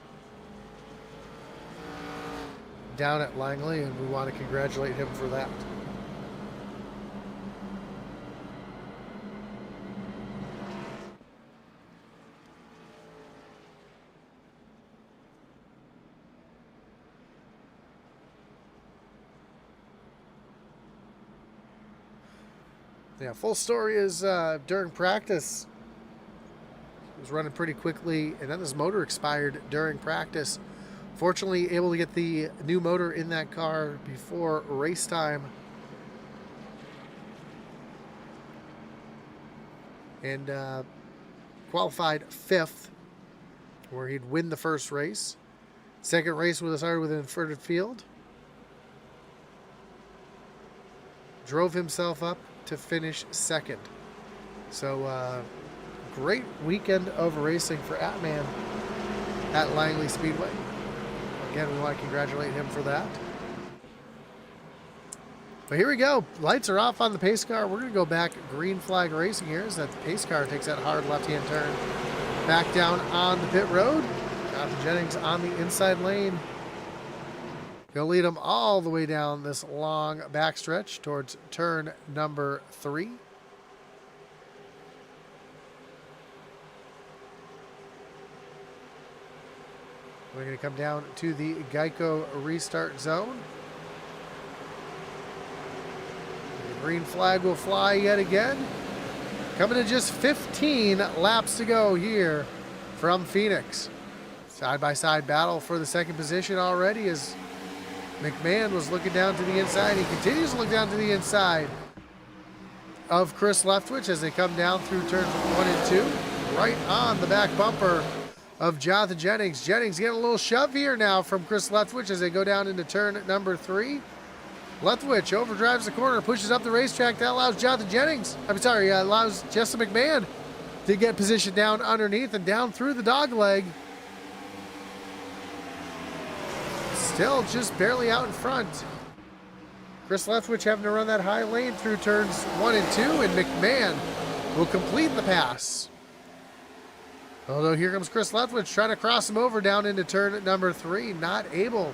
down at Langley, and we want to congratulate him for that. Yeah, full story is during practice, he was running pretty quickly, and then his motor expired during practice. Fortunately, able to get the new motor in that car before race time. And qualified 5th, where he'd win the first race. Second race would have started with an inverted field. Drove himself up to finish 2nd. So great weekend of racing for Atman at Langley Speedway. Again, we want to congratulate him for that. But here we go. Lights are off on the pace car. We're going to go back Green Flag Racing here as that pace car takes that hard left-hand turn back down on the pit road. Jonathan Jennings on the inside lane. Going to lead him all the way down this long backstretch towards turn number 3. We're going to come down to the Geico restart zone. The green flag will fly yet again. Coming to just 15 laps to go here from Phoenix. Side-by-side battle for the 2nd position already as McMahon was looking down to the inside. He continues to look down to the inside of Chris Leftwich as they come down through turns 1 and 2. Right on the back bumper of Jonathan Jennings. Jennings getting a little shove here now from Chris Leftwich as they go down into turn number 3. Leftwich overdrives the corner, pushes up the racetrack. That allows Jonathan Jennings, allows Justin McMahon to get positioned down underneath and down through the dog leg. Still just barely out in front. Chris Leftwich having to run that high lane through turns 1 and 2, and McMahon will complete the pass. Although here comes Chris Leftwich trying to cross him over down into turn number 3. Not able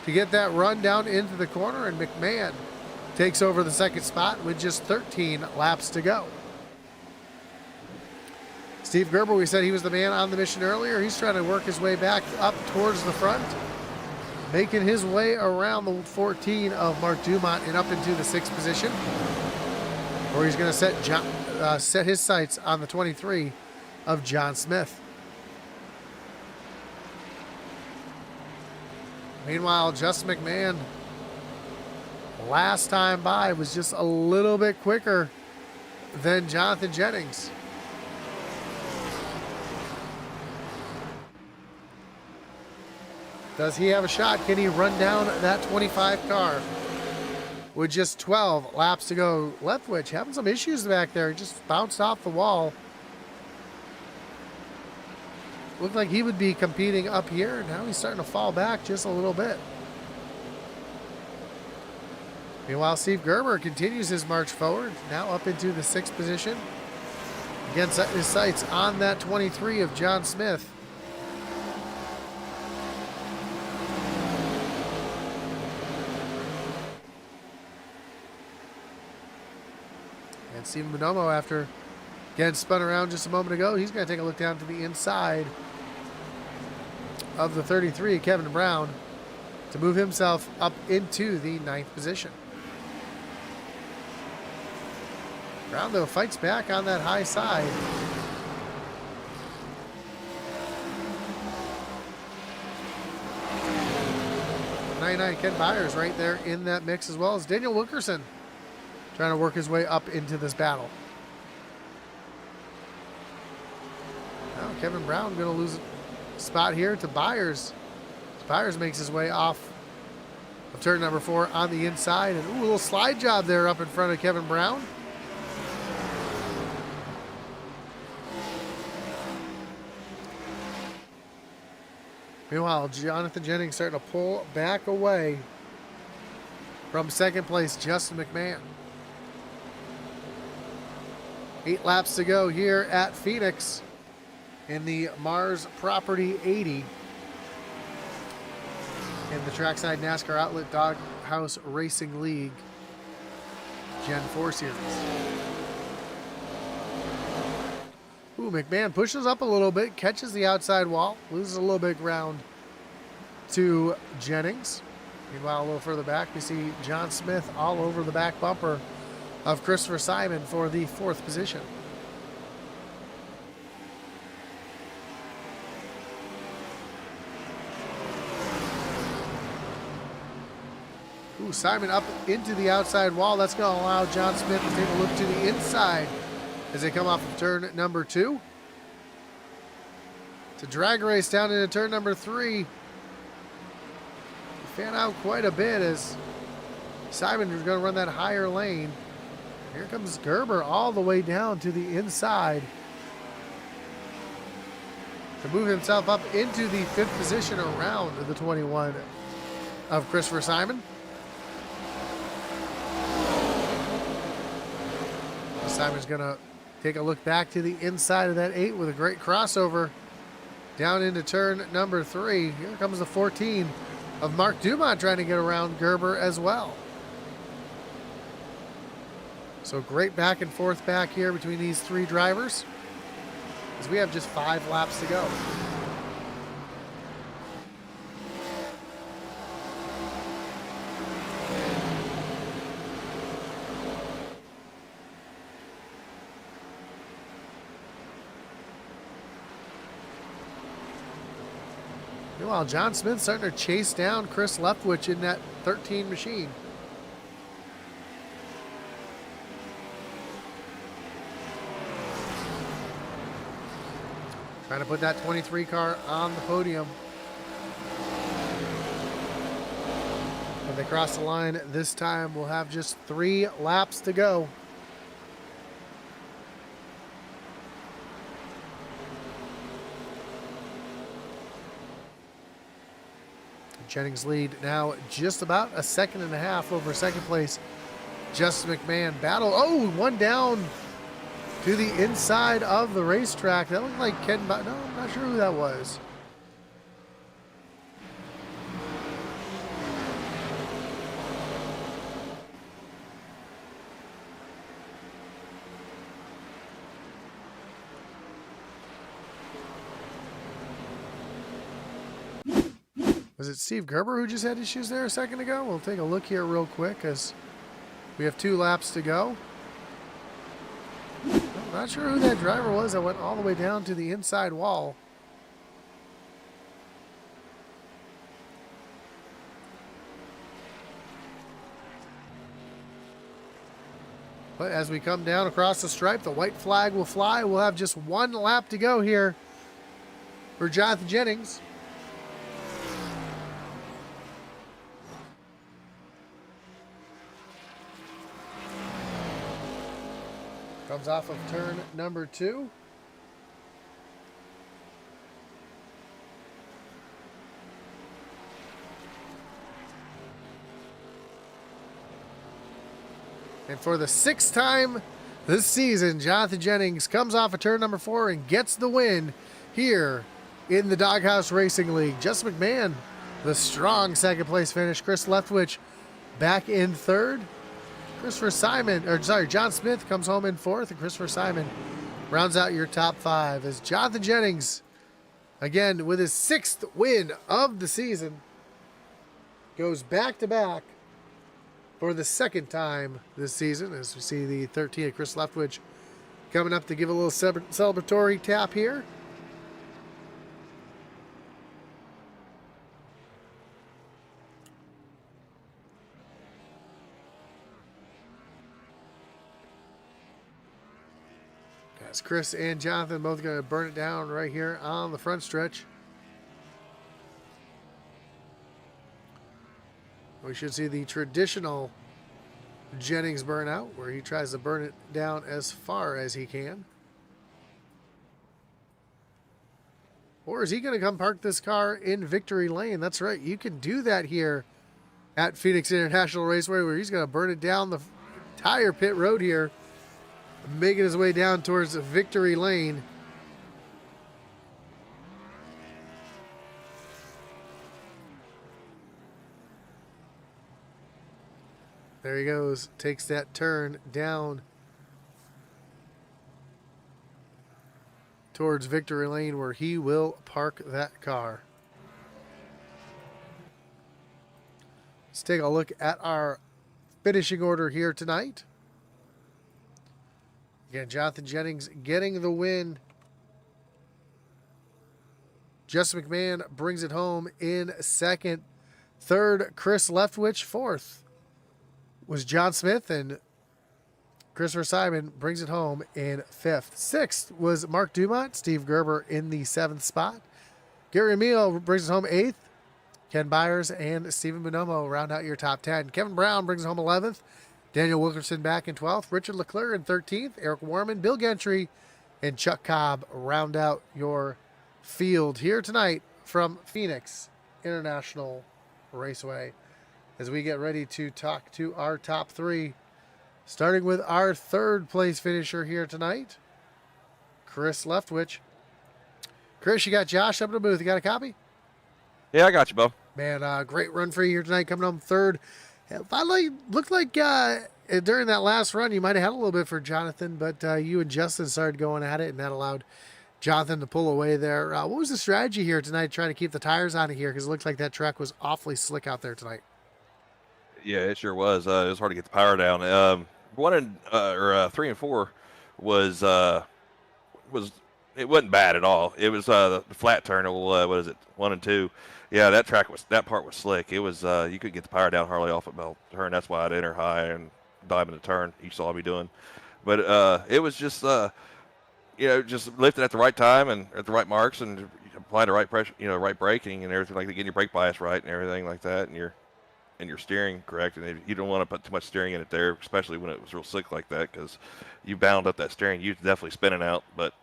to get that run down into the corner, and McMahon takes over the 2nd spot with just 13 laps to go. Steve Gerber, we said he was the man on the mission earlier. He's trying to work his way back up towards the front, making his way around the 14 of Mark Dumont and up into the 6th position, where he's going to set his sights on the 23 of John Smith. Meanwhile, Justin McMahon, last time by, was just a little bit quicker than Jonathan Jennings. Does he have a shot? Can he run down that 25 car with just 12 laps to go? Leftwich having some issues back there. He just bounced off the wall. Looked like he would be competing up here. Now he's starting to fall back just a little bit. Meanwhile, Steve Gerber continues his march forward, now up into the 6th position. Again, setting his sights on that 23 of John Smith. And Steven Bonomo, after getting spun around just a moment ago, he's going to take a look down to the inside of the 33, Kevin Brown, to move himself up into the 9th position. Brown, though, fights back on that high side. Ken Byers right there in that mix, as well as Daniel Wilkerson trying to work his way up into this battle. Now Kevin Brown going to lose a spot here to Byers. Byers makes his way off of turn number 4 on the inside, and ooh, a little slide job there up in front of Kevin Brown. Meanwhile, Jonathan Jennings starting to pull back away from second place, Justin McMahon. 8 laps to go here at Phoenix in the MARRS Property 80 in the Trackside NASCAR Outlet Doghouse Racing League Gen 4 Series. Ooh, McMahon pushes up a little bit, catches the outside wall, loses a little bit of ground to Jennings. Meanwhile, a little further back, we see John Smith all over the back bumper of Christopher Simon for the 4th position. Ooh, Simon up into the outside wall. That's going to allow John Smith to take a look to the inside as they come off of turn number 2. To drag race down into turn number 3. Fan out quite a bit as Simon is going to run that higher lane. Here comes Gerber all the way down to the inside to move himself up into the 5th position around the 21 of Christopher Simon. Simon's going to take a look back to the inside of that 8 with a great crossover down into turn number 3. Here comes the 14 of Mark Dumont trying to get around Gerber as well. So great back and forth back here between these 3 drivers as we have just 5 laps to go. Meanwhile, John Smith starting to chase down Chris Leftwich in that 13 machine. Trying to put that 23 car on the podium. When they cross the line this time, we'll have just 3 laps to go. Jennings lead now just about a 1.5 seconds over second place Justin McMahon. Battle, oh, one down to the inside of the racetrack. That looked like Ken, no, I'm not sure who that was. Was it Steve Gerber who just had issues there a second ago? We'll take a look here real quick as we have 2 laps to go. I'm not sure who that driver was that went all the way down to the inside wall. But as we come down across the stripe, the white flag will fly. We'll have just 1 lap to go here for Jonathan Jennings. Comes off of turn number 2. And for the 6th time this season, Jonathan Jennings comes off of turn number 4 and gets the win here in the Doghouse Racing League. Justin McMahon, the strong 2nd place finish. Chris Leftwich back in 3rd. John Smith comes home in 4th, and Christopher Simon rounds out your top 5 as Jonathan Jennings, again with his 6th win of the season, goes back-to-back for the 2nd time this season, as we see the 13 of Chris Leftwich coming up to give a little celebratory tap here. As Chris and Jonathan both going to burn it down right here on the front stretch. We should see the traditional Jennings burnout, where he tries to burn it down as far as he can. Or is he going to come park this car in Victory Lane? That's right. You can do that here at Phoenix International Raceway, where he's going to burn it down the entire pit road here, making his way down towards Victory Lane. There he goes, takes that turn down towards Victory Lane, where he will park that car. Let's take a look at our finishing order here tonight. Again, Jonathan Jennings getting the win. Justin McMahon brings it home in 2nd. 3rd, Chris Leftwich. 4th was John Smith, and Christopher Simon brings it home in 5th. 6th was Mark Dumont. Steve Gerber in the 7th spot. Gary Emile brings it home 8th. Ken Byers and Stephen Bonomo round out your top 10. Kevin Brown brings it home 11th. Daniel Wilkerson back in 12th. Richard Leclerc in 13th. Eric Warman, Bill Gentry, and Chuck Cobb round out your field here tonight from Phoenix International Raceway, as we get ready to talk to our top 3, starting with our 3rd place finisher here tonight, Chris Leftwich. Chris, you got Josh up in the booth. You got a copy? Yeah, I got you, Bo. Man, great run for you here tonight, coming home 3rd. Finally, looked like during that last run, you might have had a little bit for Jonathan, but you and Justin started going at it, and that allowed Jonathan to pull away there. What was the strategy here tonight, trying to keep the tires on here? Because it looked like that track was awfully slick out there tonight. Yeah, it sure was. It was hard to get the power down. 3 and 4 was it wasn't bad at all. It was the flat turn. What is it? 1 and 2. Yeah, that part was slick. It was you could get the power down hardly off a belt turn. That's why I'd enter high and dive in the turn. You saw me doing, but it was just just lifting at the right time and at the right marks and applying the right pressure, right braking and everything like that, getting your brake bias right and everything like that, and your steering correct. And you don't want to put too much steering in it there, especially when it was real slick like that, because you bound up that steering, you definitely spinning out. But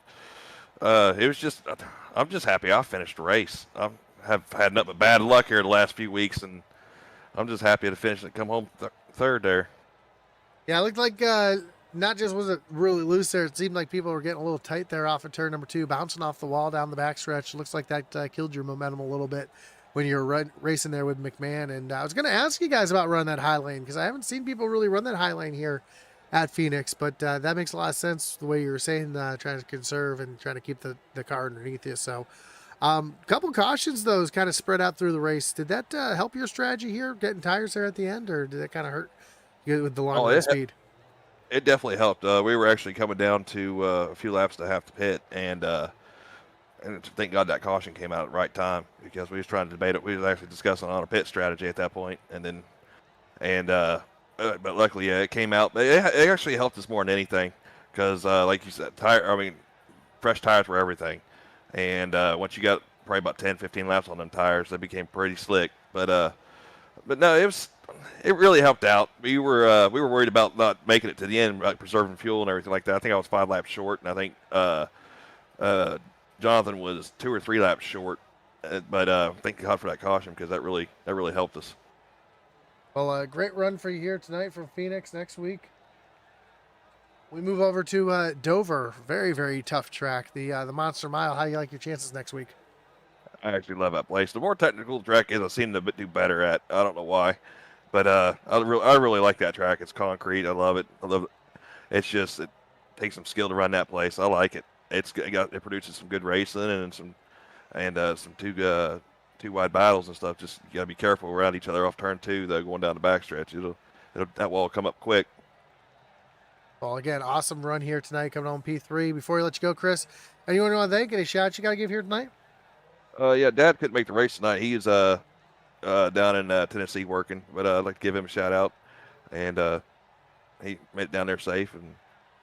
it was just, I'm just happy I finished the race. I have had nothing but bad luck here the last few weeks, and I'm just happy to finish and come home 3rd there. Yeah, it looked like not just was it really loose there, it seemed like people were getting a little tight there off of turn number 2, bouncing off the wall down the backstretch. Looks like that killed your momentum a little bit when you were racing there with McMahon. And I was going to ask you guys about running that high lane, because I haven't seen people really run that high lane here at Phoenix, but that makes a lot of sense the way you were saying, trying to conserve and trying to keep the car underneath you. So couple cautions, those kind of spread out through the race. Did that help your strategy here, getting tires there at the end, or did that kind of hurt you with the long speed? It definitely helped. We were actually coming down to a few laps to have to pit, and thank God that caution came out at the right time, because we was trying to debate it. We was actually discussing on a pit strategy at that point, but luckily, yeah, it came out. It actually helped us more than anything, because like you said, fresh tires were everything. And once you got probably about 10, 15 laps on them tires, they became pretty slick. But no, it really helped out. We were worried about not making it to the end, like preserving fuel and everything like that. I think I was 5 laps short, and I think Jonathan was 2 or 3 laps short. But thank God for that caution, because that really helped us. Well, great run for you here tonight from Phoenix. Next week we move over to Dover. Very, very tough track. The Monster Mile. How do you like your chances next week? I actually love that place. The more technical the track is, I seem to do better at. I don't know why. But I really like that track. It's concrete. I love it. It's just it takes some skill to run that place. I like it. It produces some good racing and some two wide battles and stuff. Just you gotta be careful around each other off turn 2 though, going down the backstretch. That wall will come up quick. Well, again, awesome run here tonight coming on P3. Before we let you go, Chris, anyone you want to thank? Any shots you got to give here tonight? Yeah, Dad couldn't make the race tonight. He's down in Tennessee working, but I'd like to give him a shout out. And he made it down there safe, and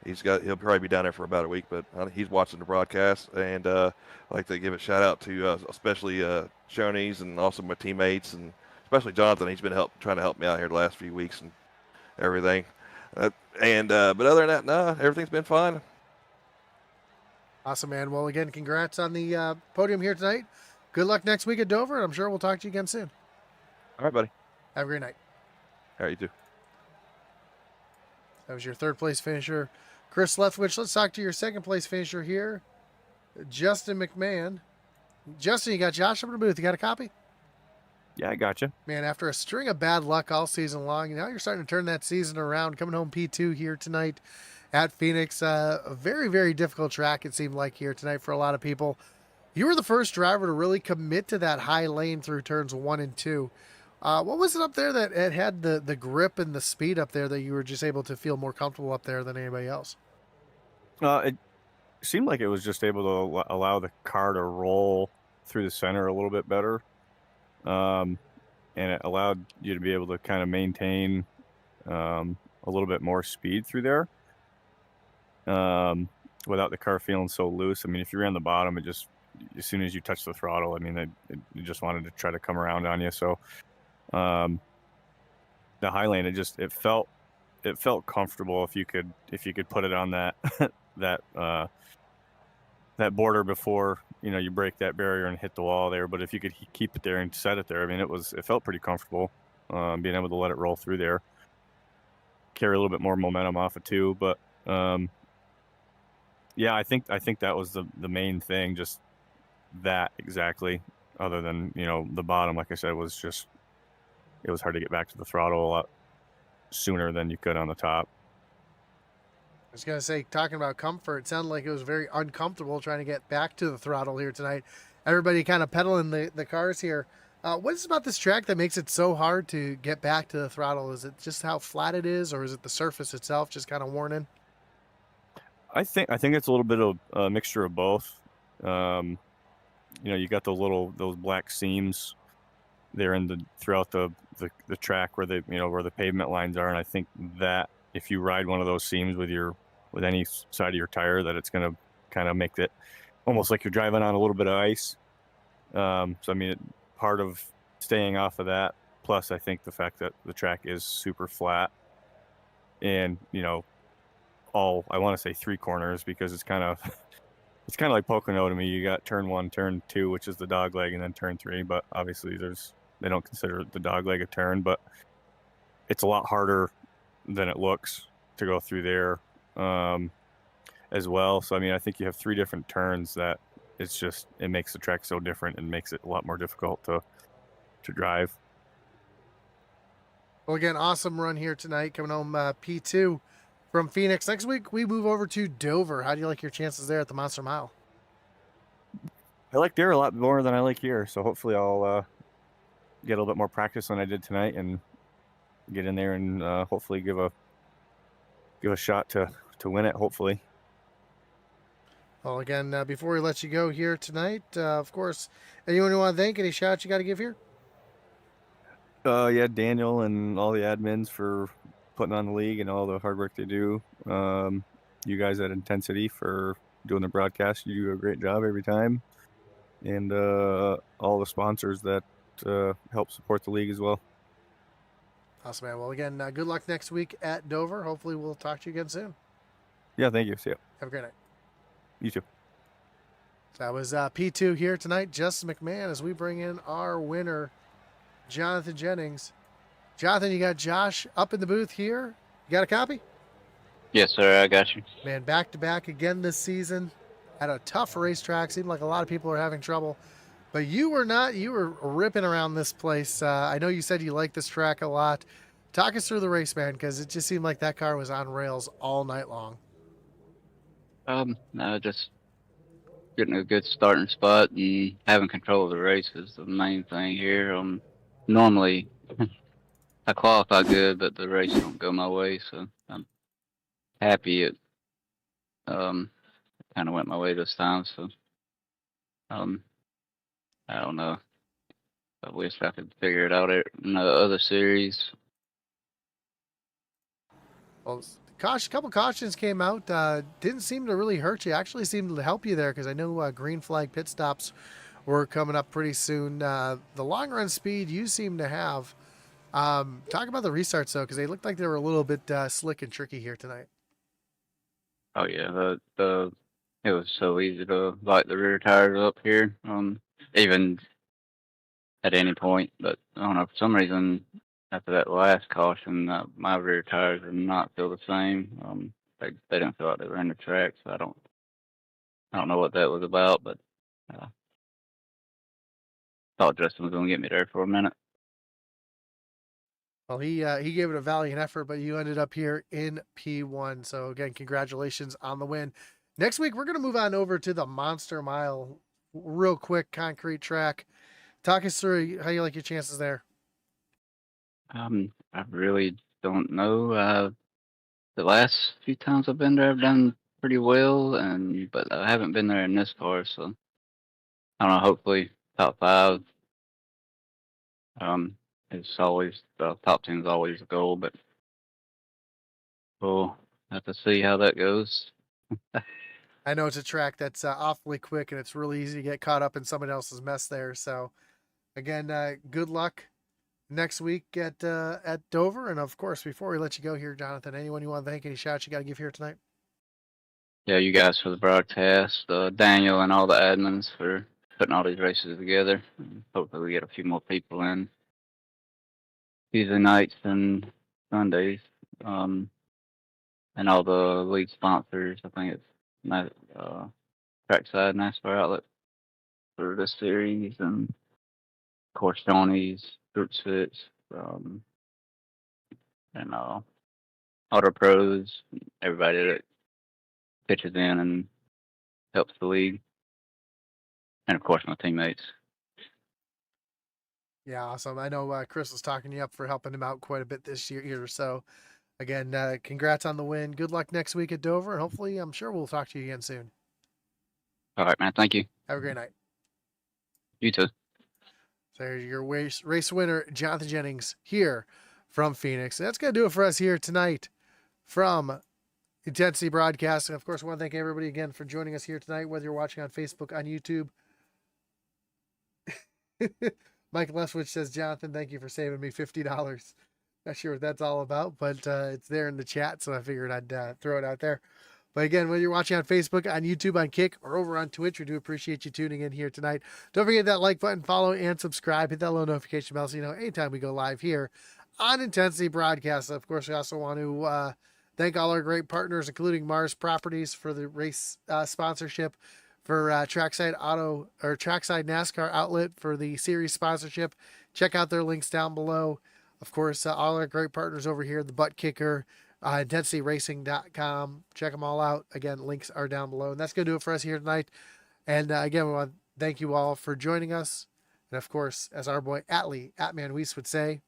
he'll probably be down there for about a week, but he's watching the broadcast. And I'd like to give a shout out to especially Shoney's and also my teammates, and especially Jonathan. He's been trying to help me out here the last few weeks and everything. But other than that, no, everything's been fine. Awesome, man. Well, again, congrats on the podium here tonight. Good luck next week at Dover, and I'm sure we'll talk to you again soon. All right, buddy. Have a great night. All right, you too. That was your third place finisher, Chris Lethwich. Let's talk to your second place finisher here, Justin McMahon. Justin, you got Josh up in the booth. You got a copy? Yeah, I got you. Man, after a string of bad luck all season long, now you're starting to turn that season around, coming home P2 here tonight at Phoenix. A very, very difficult track, it seemed like, here tonight for a lot of people. You were the first driver to really commit to that high lane through turns 1 and 2. What was it up there that it had the grip and the speed up there that you were just able to feel more comfortable up there than anybody else? It seemed like it was just able to allow the car to roll through the center a little bit better. And it allowed you to be able to kind of maintain a little bit more speed through there without the car feeling so loose. I mean, if you ran the bottom, it just, as soon as you touch the throttle, I mean, it just wanted to try to come around on you. So the high lane, it felt comfortable if you could put it on that that border before, you break that barrier and hit the wall there. But if you could keep it there and set it there, I mean, it felt pretty comfortable being able to let it roll through there, carry a little bit more momentum off of 2. But yeah, I think that was the main thing, just that exactly. Other than, the bottom, like I said, it was hard to get back to the throttle a lot sooner than you could on the top. I was going to say, talking about comfort, it sounded like it was very uncomfortable trying to get back to the throttle here tonight. Everybody kind of pedaling the cars here. What is it about this track that makes it so hard to get back to the throttle? Is it just how flat it is, or is it the surface itself just kind of worn in? I think it's a little bit of a mixture of both. You got those black seams there throughout the track where where the pavement lines are, and I think that if you ride one of those seams with any side of your tire, that it's going to kind of make it almost like you're driving on a little bit of ice. So I mean, part of staying off of that, plus I think the fact that the track is super flat, and all, I want to say 3 corners, because it's kind of like Pocono to me. You got turn 1, turn 2, which is the dog leg, and then turn 3. But obviously they don't consider the dog leg a turn, but it's a lot harder than it looks to go through there as well. So I mean, I think you have 3 different turns that it makes the track so different and makes it a lot more difficult to drive. Well, again, awesome run here tonight, coming home P2 from Phoenix. Next week we move over to Dover. How do you like your chances there at the Monster Mile? I like there a lot more than I like here, so hopefully I'll get a little bit more practice than I did tonight and get in there and hopefully give a shot to win it, hopefully. Well, again, before we let you go here tonight, of course, anyone you want to thank, any shots you got to give here? Yeah, Daniel and all the admins for putting on the league and all the hard work they do. You guys at Intensity for doing the broadcast. You do a great job every time. And all the sponsors that help support the league as well. Awesome, man. Well, again, good luck next week at Dover. Hopefully we'll talk to you again soon. Yeah, thank you. See you. Have a great night. You too. So that was P2 here tonight. Justin McMahon, as we bring in our winner, Jonathan Jennings. Jonathan, you got Josh up in the booth here. You got a copy? Yes, sir. I got you. Man, back-to-back again this season at a tough racetrack. Seemed like a lot of people are having trouble. But you were not. You were ripping around this place. I know you said you like this track a lot. Talk us through the race, man, because it just seemed like that car was on rails all night long. No, just getting a good starting spot and having control of the race is the main thing here. Normally I qualify good, but the race don't go my way, so I'm happy it um kind of went my way this time. So um, I don't know. I wish I could figure it out in the other series. Well, a couple cautions came out. Didn't seem to really hurt you. Actually, seemed to help you there because I know green flag pit stops were coming up pretty soon. The long run speed you seem to have. Talk about the restarts though, because they looked like they were a little bit slick and tricky here tonight. Oh yeah, the it was so easy to light the rear tires up here. Even at any point, but I don't know, for some reason after that last caution, my rear tires did not feel the same. They didn't feel like they were in the track, so I don't know what that was about, but uh, thought Justin was gonna get me there for a minute. Well, he gave it a valiant effort, but you ended up here in P1. So again, congratulations on the win. Next week we're gonna move on over to the Monster Mile, real quick concrete track. Talk us through how you like your chances there. I really don't know. The last few times I've been there, I've done pretty well, but I haven't been there in this car, so I don't know. Hopefully, top five. It's always the top 10 is always the goal, but we'll have to see how that goes. I know it's a track that's awfully quick, and it's really easy to get caught up in someone else's mess there. So, again, good luck next week at Dover. And of course, before we let you go here, Jonathan, anyone you want to thank, any shots you got to give here tonight? Yeah, you guys for the broadcast, Daniel and all the admins for putting all these races together. And hopefully, we get a few more people in Tuesday nights and Sundays. And all the lead sponsors. I think it's Trackside NASCAR Outlet for this series, and of course Tony's, Groups Fits, and Auto Pros, everybody that pitches in and helps the league, and of course my teammates. Yeah, awesome. I know Chris was talking you up for helping him out quite a bit this year here. So, again, congrats on the win. Good luck next week at Dover, and hopefully, I'm sure we'll talk to you again soon. All right, man. Thank you. Have a great night. You too. So your race winner, Jonathan Jennings, here from Phoenix. And that's going to do it for us here tonight from Intensity Broadcasting. Of course, I want to thank everybody again for joining us here tonight, whether you're watching on Facebook, on YouTube. Mike Leswich says, Jonathan, thank you for saving me $50. Not sure what that's all about, but it's there in the chat, so I figured I'd throw it out there. But again, whether you're watching on Facebook, on YouTube, on Kick, or over on Twitch, we do appreciate you tuning in here tonight. Don't forget that like button, follow, and subscribe. Hit that little notification bell so you know anytime we go live here on Intensity Broadcast. Of course, we also want to thank all our great partners, including MARRS Properties for the race sponsorship, for Trackside NASCAR Outlet for the series sponsorship. Check out their links down below. Of course, all our great partners over here, the Butt Kicker, IntensityRacing.com. Check them all out. Again, links are down below. And that's going to do it for us here tonight. And again, we want to thank you all for joining us. And of course, as our boy Atman Weiss would say,